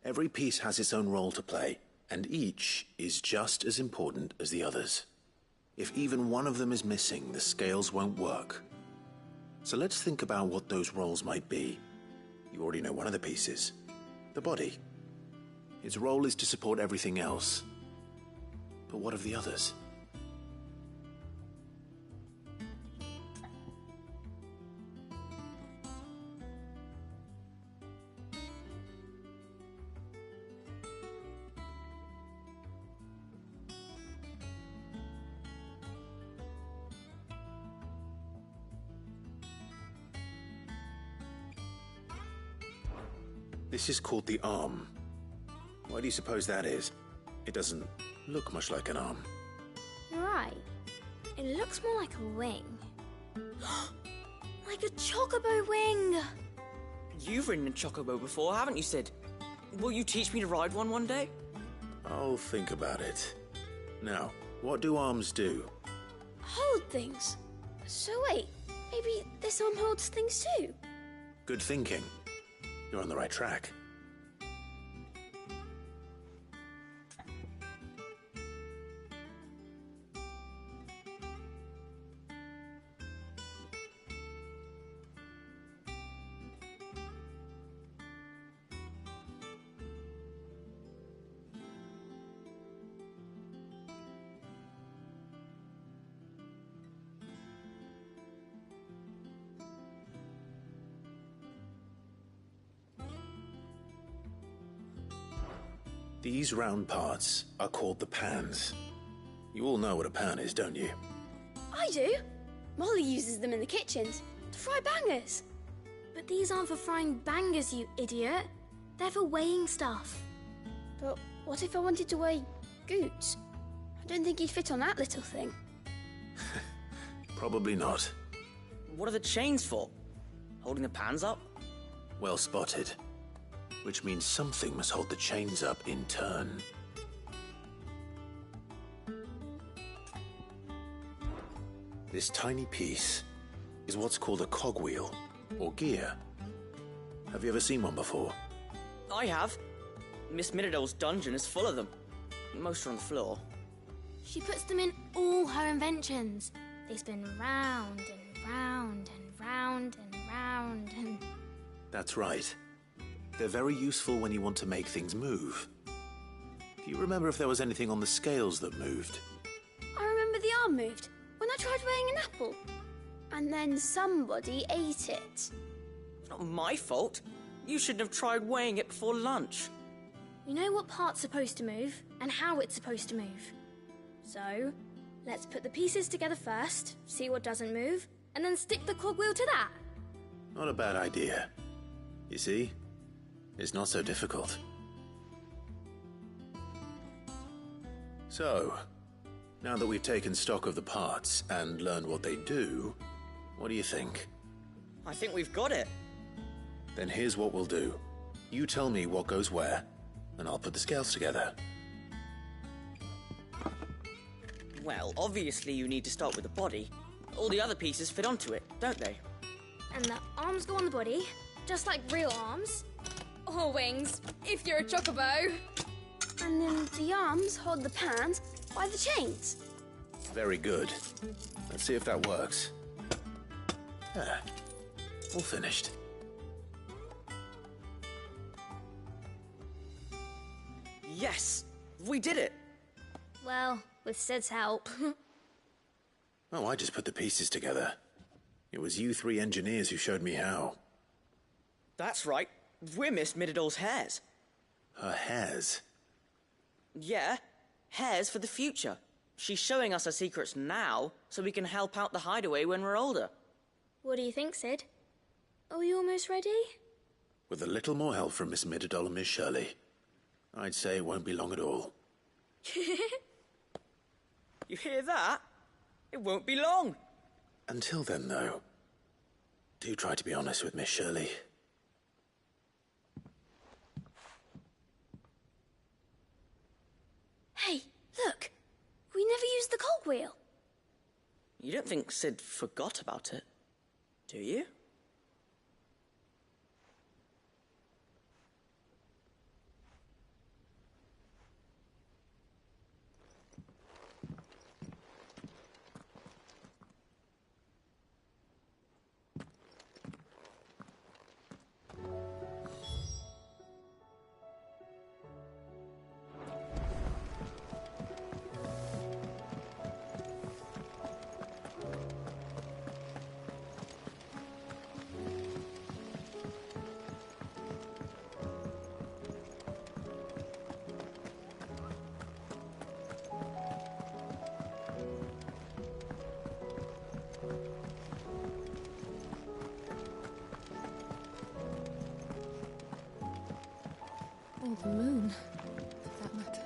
Every piece has its own role to play, and each is just as important as the others. If even one of them is missing, the scales won't work. So let's think about what those roles might be. You already know one of the pieces. The body. Its role is to support everything else. But what of the others? This is called the arm. Why do you suppose that is? It doesn't look much like an arm. You're right. It looks more like a wing. Like a chocobo wing! You've ridden a chocobo before, haven't you, Sid? Will you teach me to ride one day? I'll think about it. Now, what do arms do? Hold things. So wait, maybe this arm holds things too? Good thinking. You're on the right track. These round parts are called the pans. You all know what a pan is, don't you? I do. Molly uses them in the kitchens to fry bangers. But these aren't for frying bangers, you idiot. They're for weighing stuff. But what if I wanted to weigh Goots? I don't think he'd fit on that little thing. Probably not. What are the chains for? Holding the pans up? Well spotted. Which means something must hold the chains up in turn. This tiny piece is what's called a cogwheel, or gear. Have you ever seen one before? I have. Miss Miradol's dungeon is full of them. Most are on the floor. She puts them in all her inventions. They spin round and round and round and round and... That's right. They're very useful when you want to make things move. Do you remember if there was anything on the scales that moved? I remember the arm moved when I tried weighing an apple. And then somebody ate it. It's not my fault. You shouldn't have tried weighing it before lunch. You know what part's supposed to move and how it's supposed to move. So, let's put the pieces together first, see what doesn't move, and then stick the cogwheel to that. Not a bad idea. You see? It's not so difficult. So, now that we've taken stock of the parts and learned what they do, what do you think? I think we've got it. Then here's what we'll do. You tell me what goes where, and I'll put the scales together. Well, obviously you need to start with the body. All the other pieces fit onto it, don't they? And the arms go on the body, just like real arms. Or wings, if you're a chocobo. And then the arms hold the pans by the chains. Very good. Let's see if that works. Ah, all finished. Yes! We did it! Well, with Sid's help. Oh, I just put the pieces together. It was you three engineers who showed me how. That's right. We're Miss Miradol's hairs. Her hairs? Yeah, hairs for the future. She's showing us her secrets now, so we can help out the hideaway when we're older. What do you think, Sid? Are we almost ready? With a little more help from Miss Miradol and Miss Shirley, I'd say it won't be long at all. You hear that? It won't be long. Until then, though, do try to be honest with Miss Shirley. Hey, look! We never used the cogwheel. You don't think Sid forgot about it, do you? The moon, for that matter.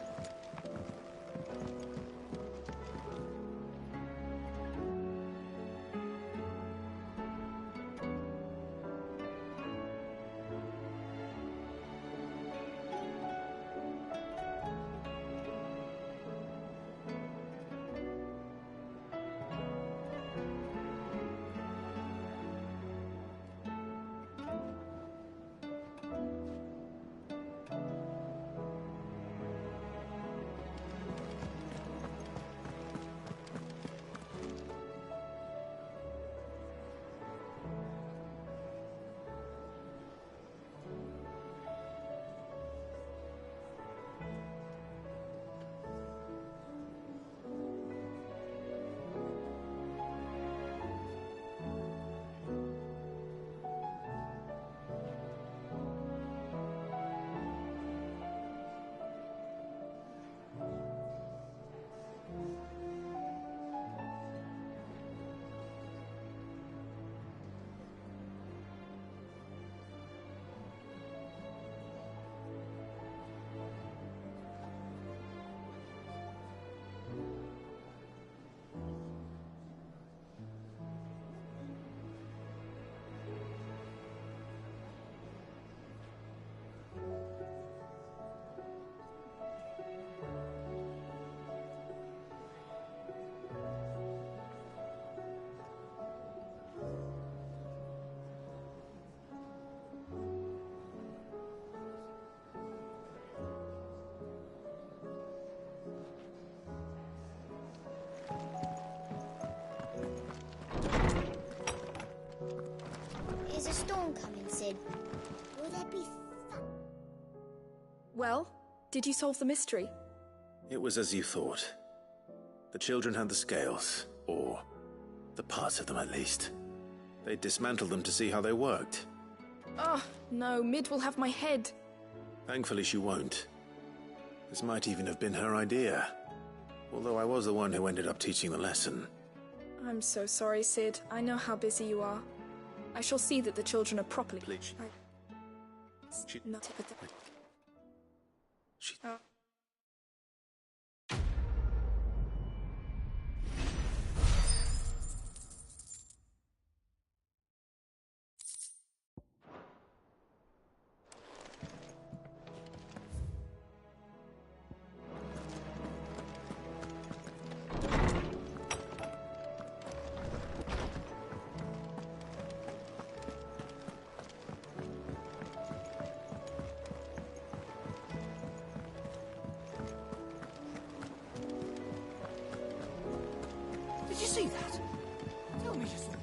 Is a storm coming, Sid? Will there be Well, did you solve the mystery? It was as you thought. The children had the scales, or the parts of them at least. They dismantled them to see how they worked. Oh, no, Mid will have my head. Thankfully she won't. This might even have been her idea. Although I was the one who ended up teaching the lesson. I'm so sorry, Sid. I know how busy you are. I shall see that the children are properly... Please. Not... Oh. Did you see that? Tell me you saw that.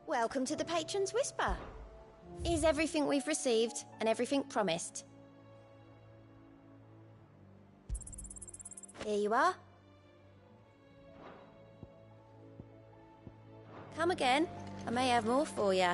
Welcome to the Patron's Whisper. Is everything we've received and everything promised? Here you are. Come again. I may have more for you.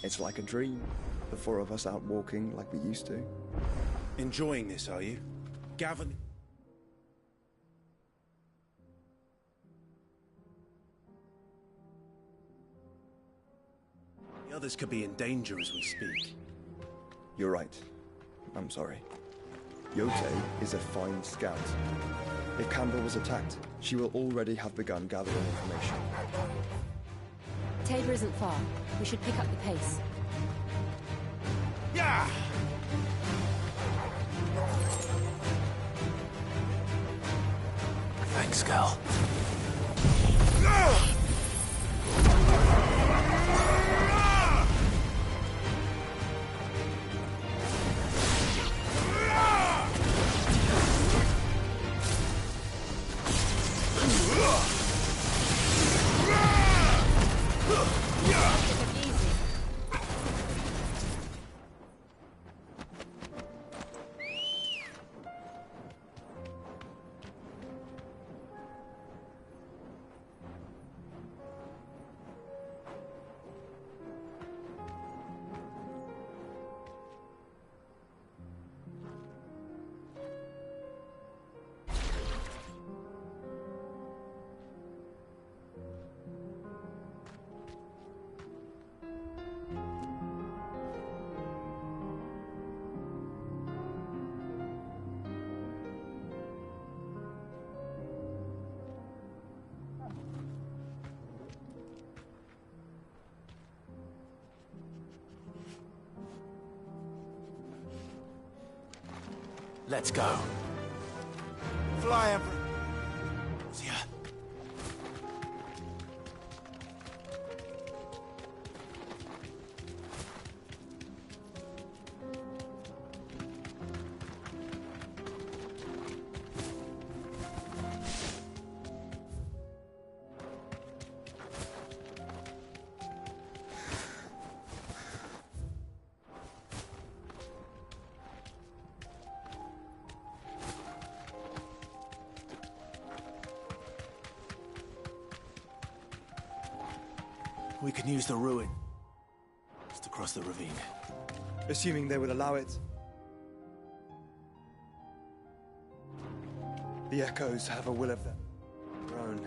It's like a dream, the four of us out walking like we used to. Enjoying this, are you? Gavin... The others could be in danger as we speak. You're right. I'm sorry. Yote is a fine scout. If Campbell was attacked, she will already have begun gathering information. Tabor isn't far. We should pick up the pace. Yeah! Thanks, girl. Let's go. Fly, Emperor. Yeah. We can use the ruin. Just across the ravine. Assuming they would allow it. The echoes have a will of their own.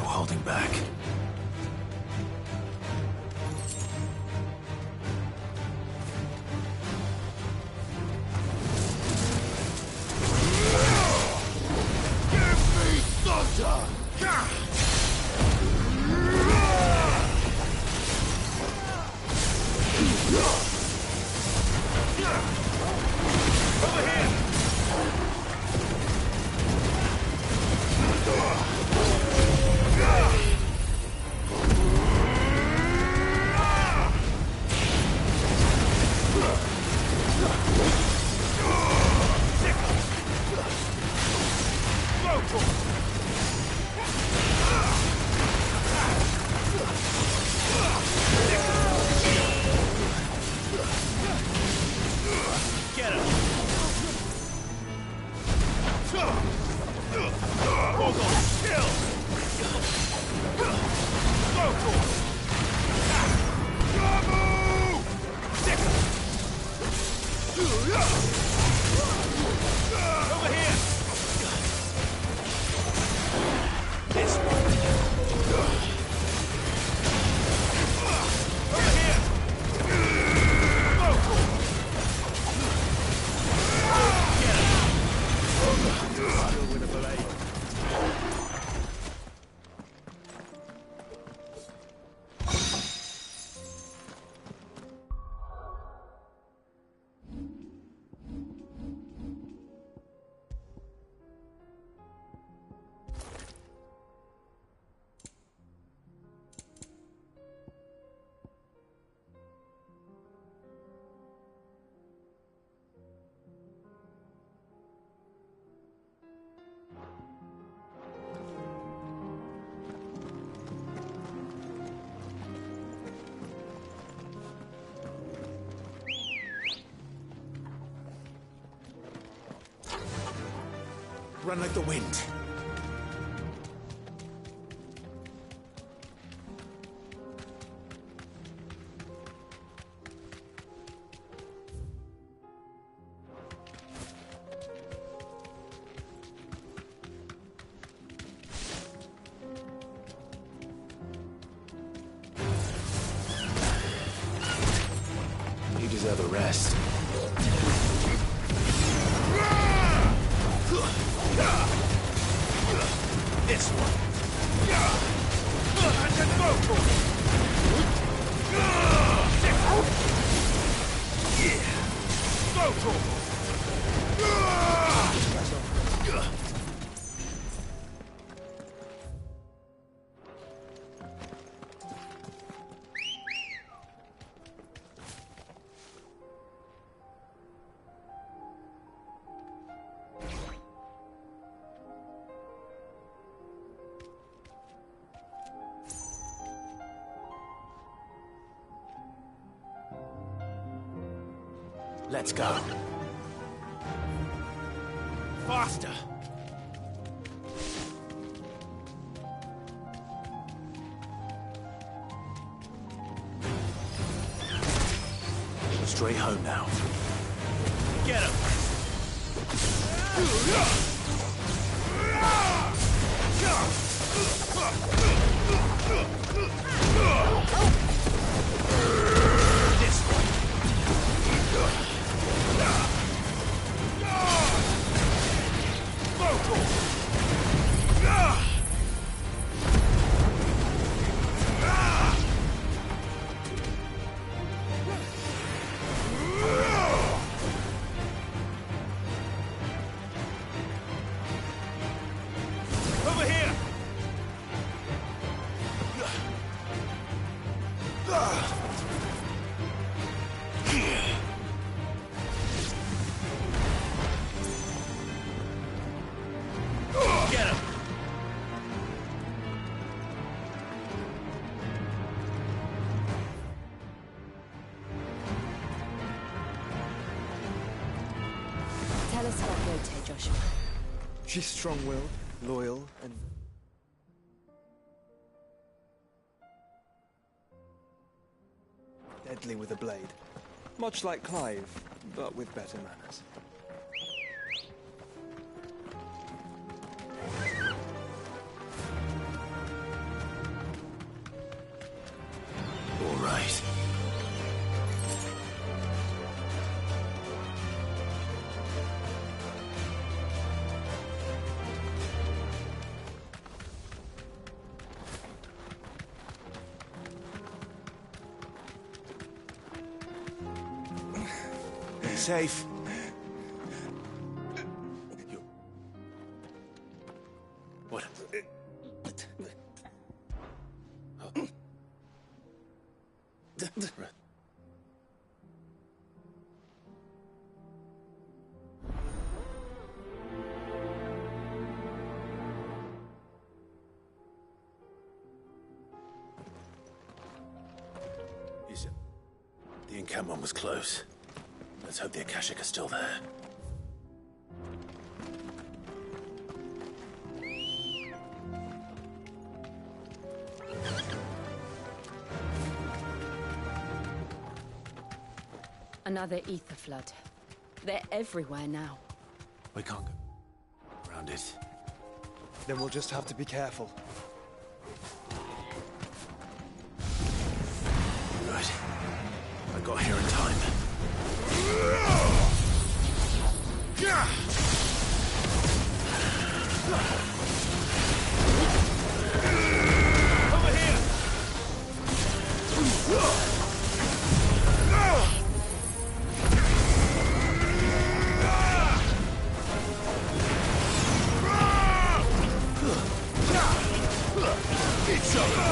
Holding back. Give me thunder! Over here! Run like the wind. You deserve a rest. This one. And then go for it. Yeah. Go for it. Let's go. Faster! Straight home now. Get him! This one. Over here! Get him! Tell us about Yote, Joshua. She's strong-willed, loyal, and... deadly with a blade. Much like Clive, but with better manners. All right. Be safe. What? The encampment was close. Let's hope the Akashic are still there. Another ether flood. They're everywhere now. We can't go around it. Then we'll just have to be careful. Good. I got here in time. Over here! It's over!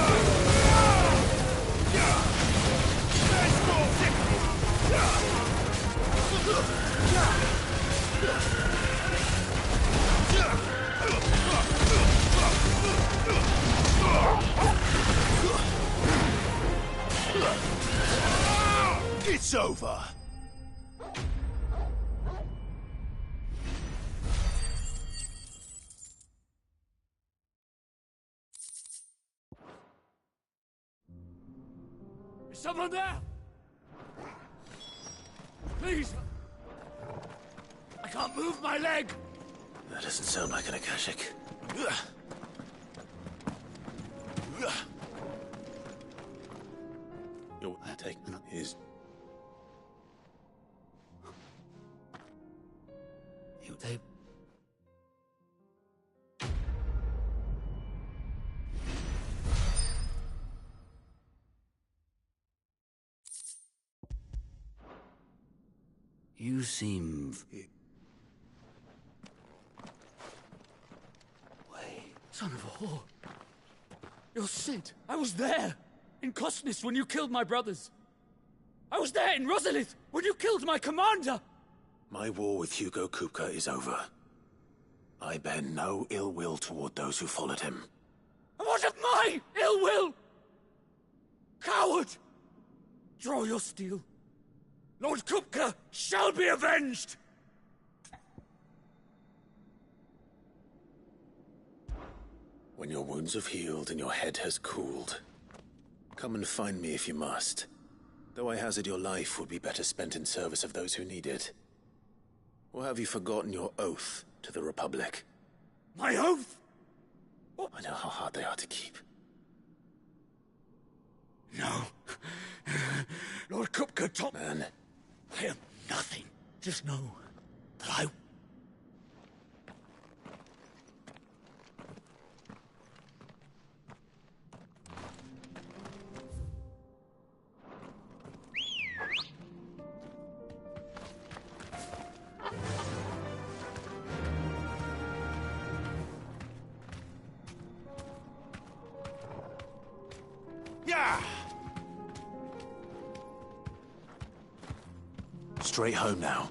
It's over! Is someone there? Please! I can't move my leg! That doesn't sound like an Akashic. You'll take his... They... You seem... Wait. Son of a whore. You're Sid. I was there. In Cosnis when you killed my brothers. I was there in Rosalith when you killed my commander. My war with Hugo Kupka is over. I bear no ill will toward those who followed him. And what of my ill will? Coward! Draw your steel. Lord Kupka shall be avenged! When your wounds have healed and your head has cooled, come and find me if you must. Though I hazard your life would be better spent in service of those who need it. Or have you forgotten your oath to the Republic? My oath? I know how hard they are to keep. No. Lord Kupka told... Man. I am nothing. Just know that I... Straight home now.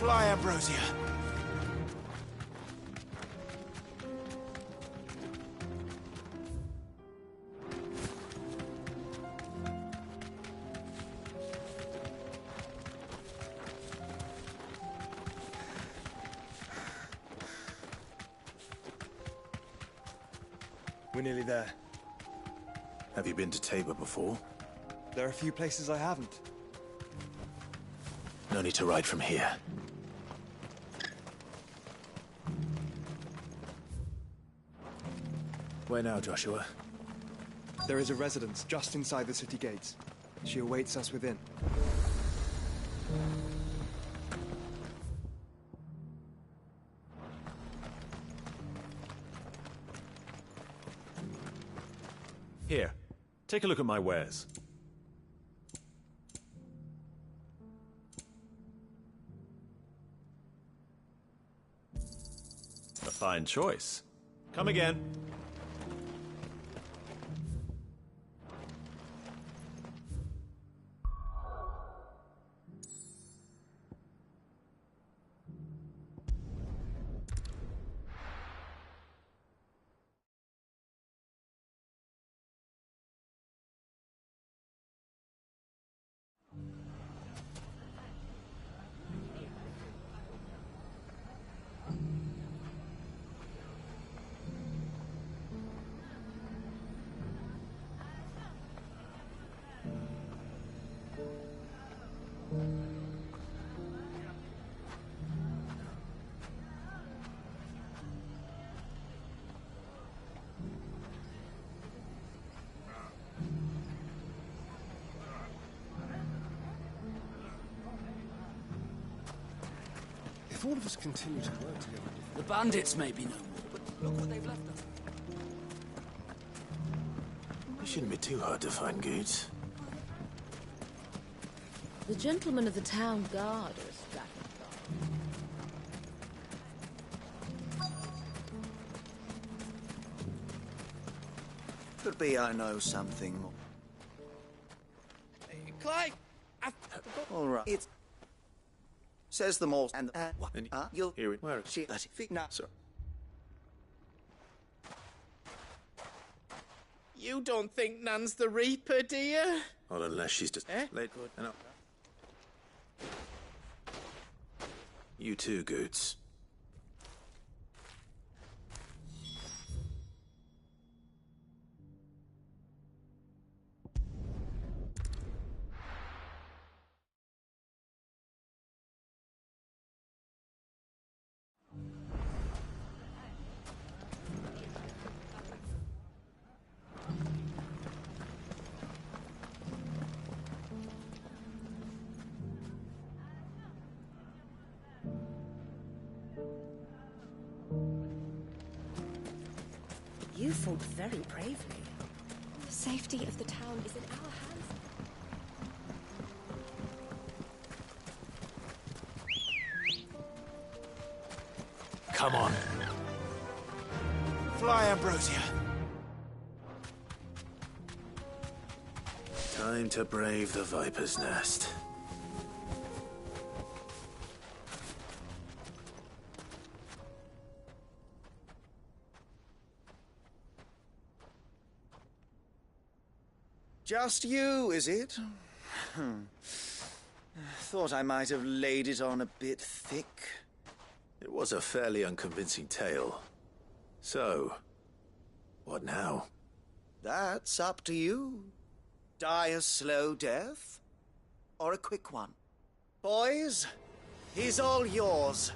Fly, Ambrosia. We're nearly there. Have you been to Tabor before? There are a few places I haven't. No need to ride from here. Where now, Joshua? There is a residence just inside the city gates. She awaits us within. Here, take a look at my wares. A fine choice. Come again. If all of us continue to work together... The bandits may be no more, but look what they've left us. It shouldn't be too hard to find goods. The gentlemen of the town guard are a strapping Could be I know something more. Clive! All right. It says them all, and you'll hear it. Where? See that now, sir. You don't think Nan's the Reaper, do you? Not unless she's just late. Good. You too, Goots. You fought very bravely. The safety of the town is in our hands. Come on. Fly, Ambrosia. Time to brave the Viper's Nest. Just you, is it? Thought I might have laid it on a bit thick. It was a fairly unconvincing tale. So, what now? That's up to you. Die a slow death, or a quick one. Boys, he's all yours.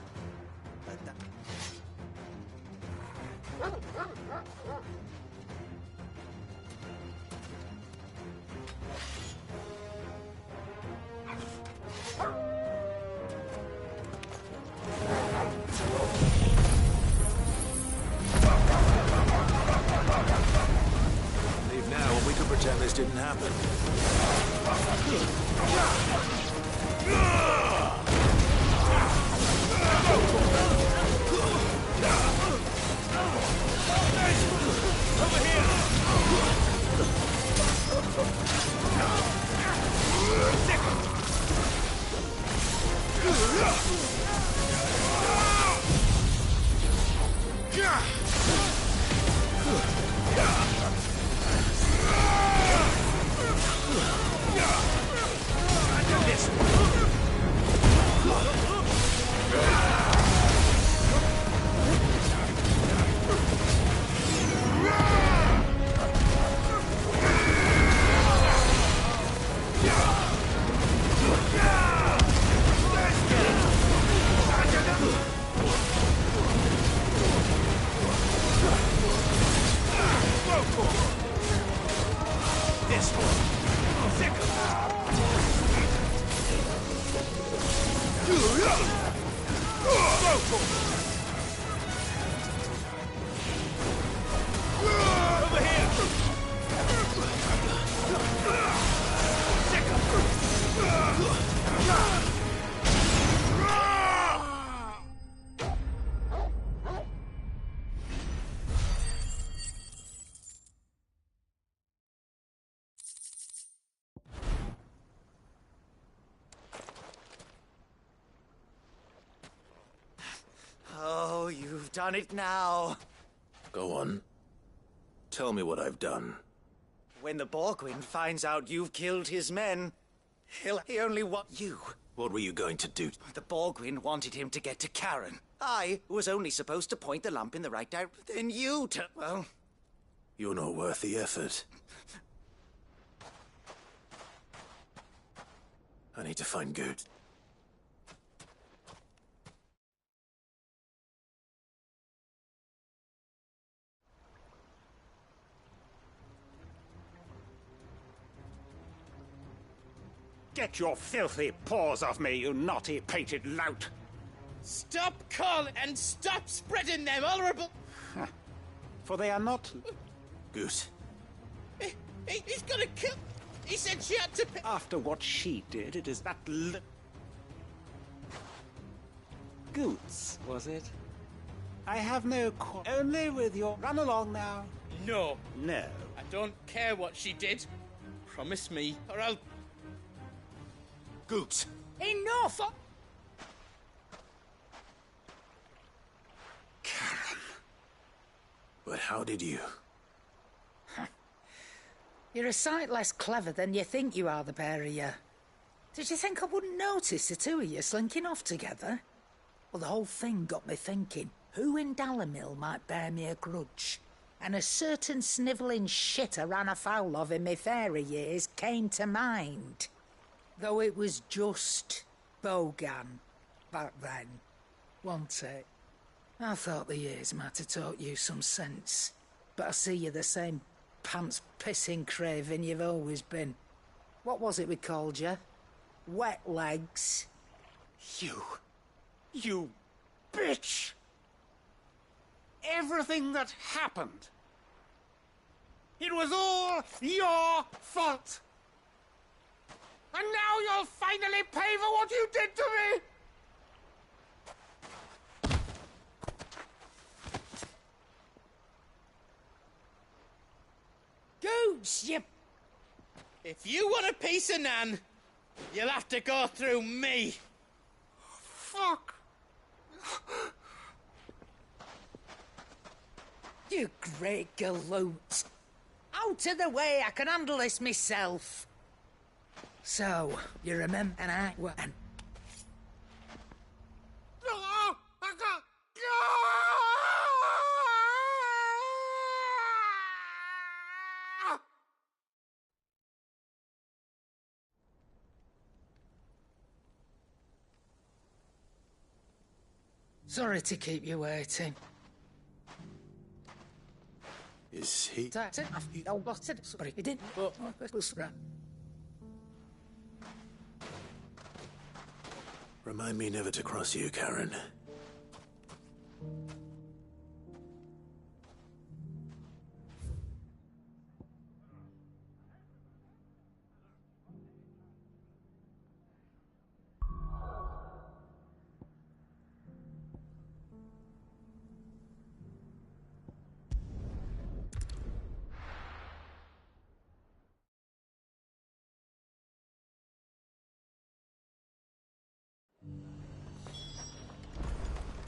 Leave now and we can pretend this didn't happen. Over here! Oh, you've done it now. Go on. Tell me what I've done. When the Borgwyn finds out you've killed his men, he only want you. What were you going to do? The Borgwyn wanted him to get to Karen. I was only supposed to point the lamp in the right direction. Then you well... You're not worth the effort. I need to find Good. Get your filthy paws off me, you naughty-pated lout! Stop calling and stop spreading them horrible... For they are not... Goose. He's gonna kill... He said she had to... After what she did, it is that Goots, was it? I have no only with your... Run along now. No. No. I don't care what she did. Promise me, or I'll... Goot. Enough! But how did you? You're a sight less clever than you think you are, the pair of you. Did you think I wouldn't notice the two of you slinking off together? Well, the whole thing got me thinking, who in Dalamil might bear me a grudge? And a certain snivelling shit I ran afoul of in my fairy years came to mind. Though it was just Bogan back then, wasn't it? I thought the years might have taught you some sense, but I see you're the same pants-pissing craven you've always been. What was it we called you? Wet legs? You bitch! Everything that happened, it was all your fault! And now you'll finally pay for what you did to me! Gooch, you... If you want a piece of Nan, you'll have to go through me. Fuck! You great galoot. Out of the way, I can handle this myself. So, you remember, and I... And... Sorry to keep you waiting. Is he? Sorry, he didn't. Remind me never to cross you, Karen.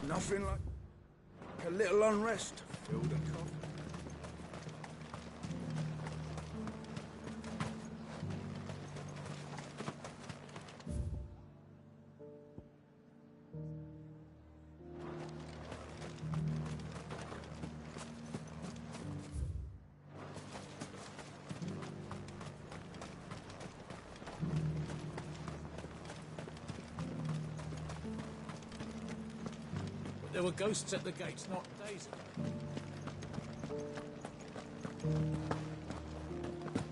Nothing like a little unrest. Fill the cup. There were ghosts at the gates not days ago.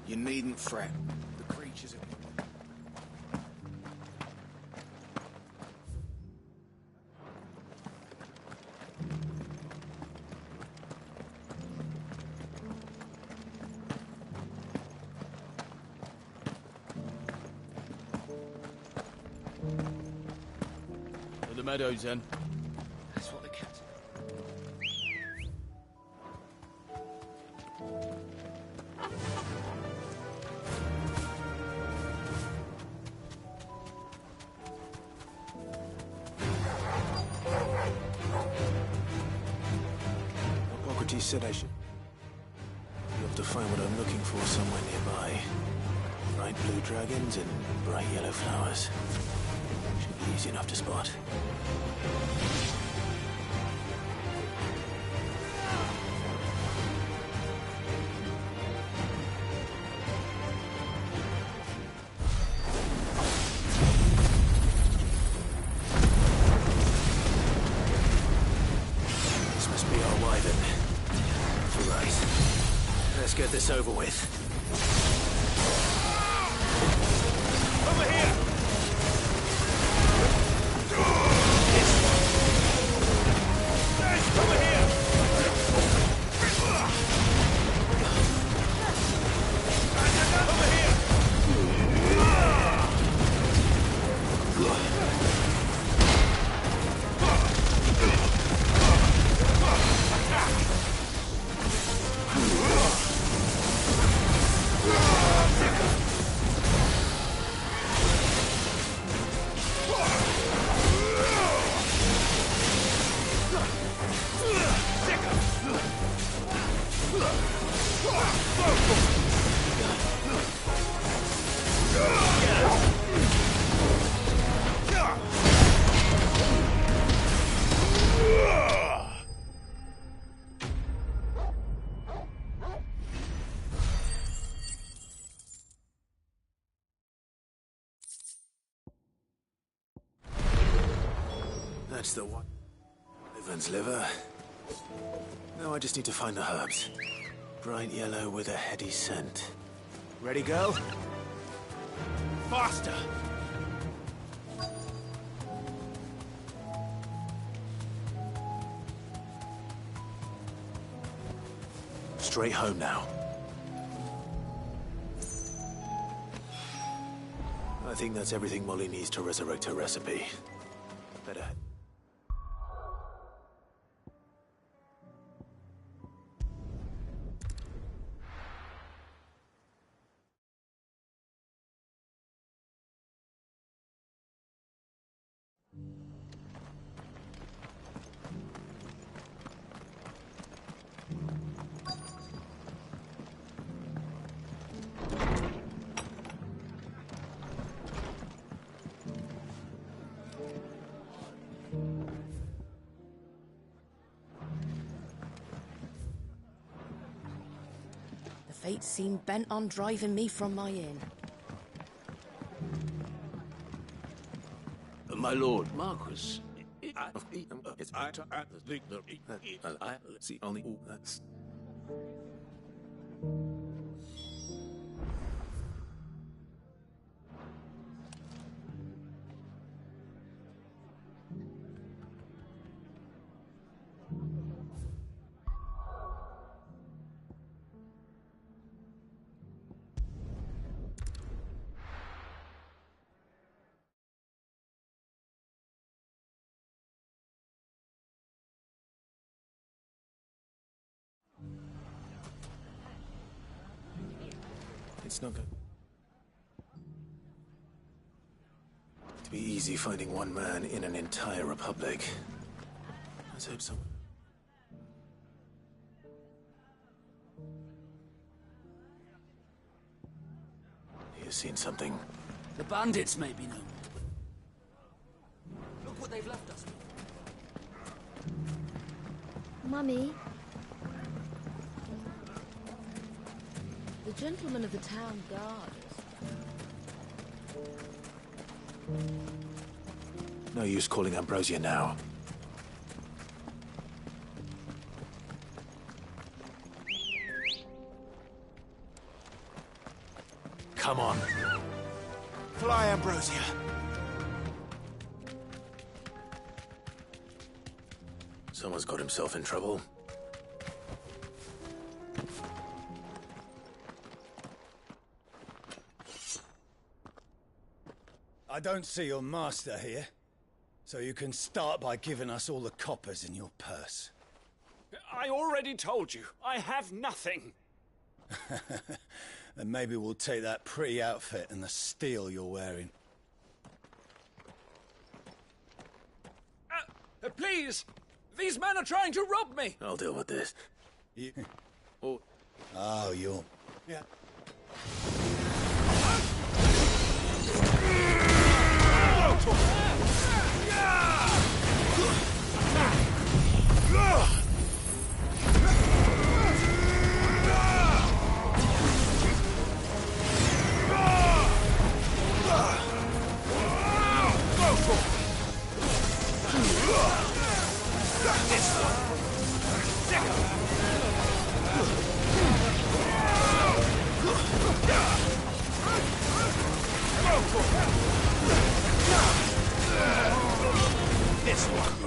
You needn't fret. The creatures are... To the meadows, then. That's what the cat... Hippocrates said I should... You have to find what I'm looking for somewhere nearby. Bright blue dragons and bright yellow flowers. Should be easy enough to spot. This must be our wyvern. Right. Let's get this over with. Over here! Over here! Over here! That's the one. Wyvern's liver. Now I just need to find the herbs. Bright yellow with a heady scent. Ready, girl? Faster! Straight home now. I think that's everything Molly needs to resurrect her recipe. Better. The fates seem bent on driving me from my inn. My lord, Marquis. See, only. That's. It's not going to be easy finding one man in an entire republic. Let's hope so. He has seen something. The bandits may be known. Look what they've left us. Mummy, The gentleman of the town guard. No use calling Ambrosia now. Come on. Fly, Ambrosia. Someone's got himself in trouble. I don't see your master here, so you can start by giving us all the coppers in your purse. I already told you, I have nothing. Then maybe we'll take that pretty outfit and the steel you're wearing. Please! These men are trying to rob me! I'll deal with this. Oh, you're... Yeah. This one.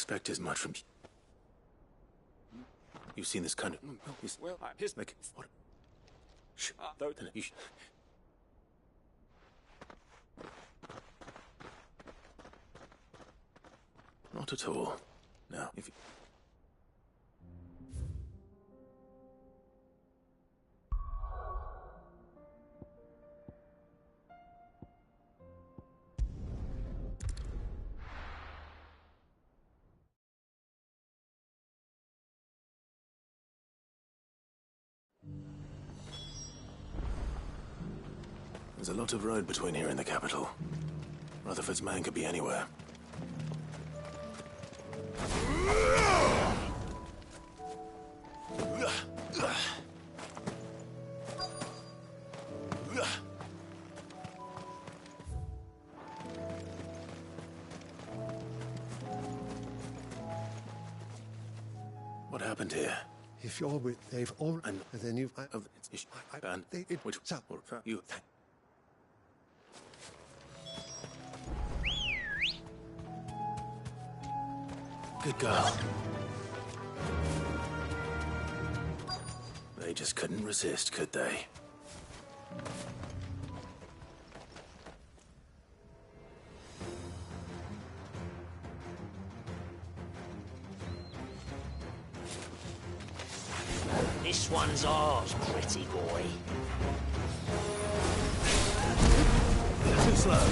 expect as much from... You've seen this kind of... Well, here's... Make... What? Shh. You should... Not at all. Now, if you... There's a lot of road between here and the capital. Rutherford's man could be anywhere. What happened here? If you're with, they've all, and then you've, and which you. Good girl. They just couldn't resist, could they? This one's ours, pretty boy. Too slow.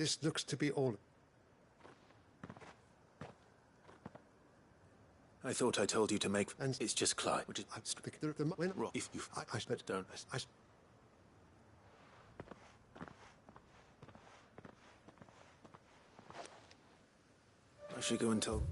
This looks to be all. I thought I told you to make... And it's just Clive. Which is... If you... don't... I should go and tell...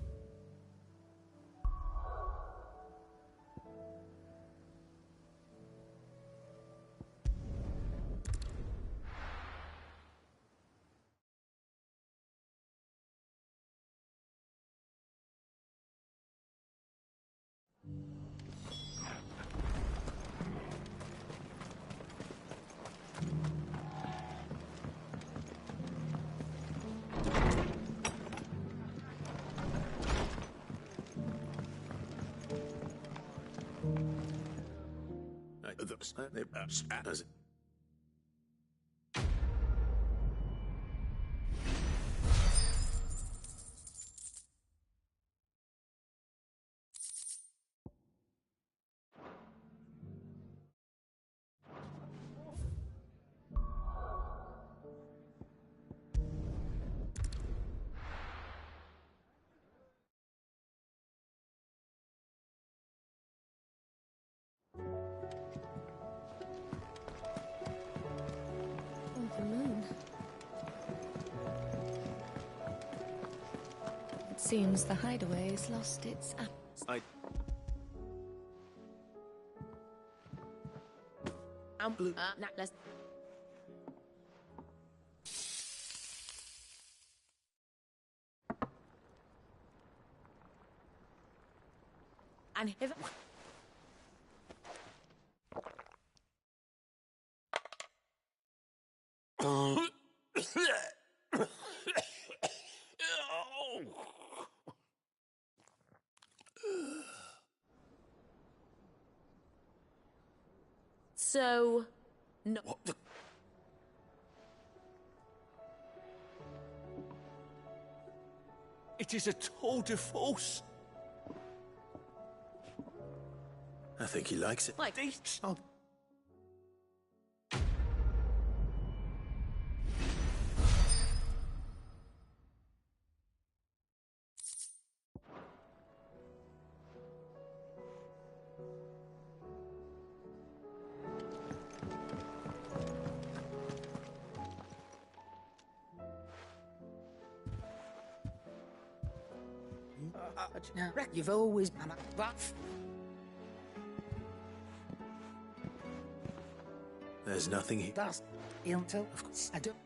As Seems the hideaway has lost its... I'm blue. Let's... And if... So... No. What the... It is a tour de force. I think he likes it. Like... Oh. You've always... There's nothing he... That's... Until... Of course. I don't...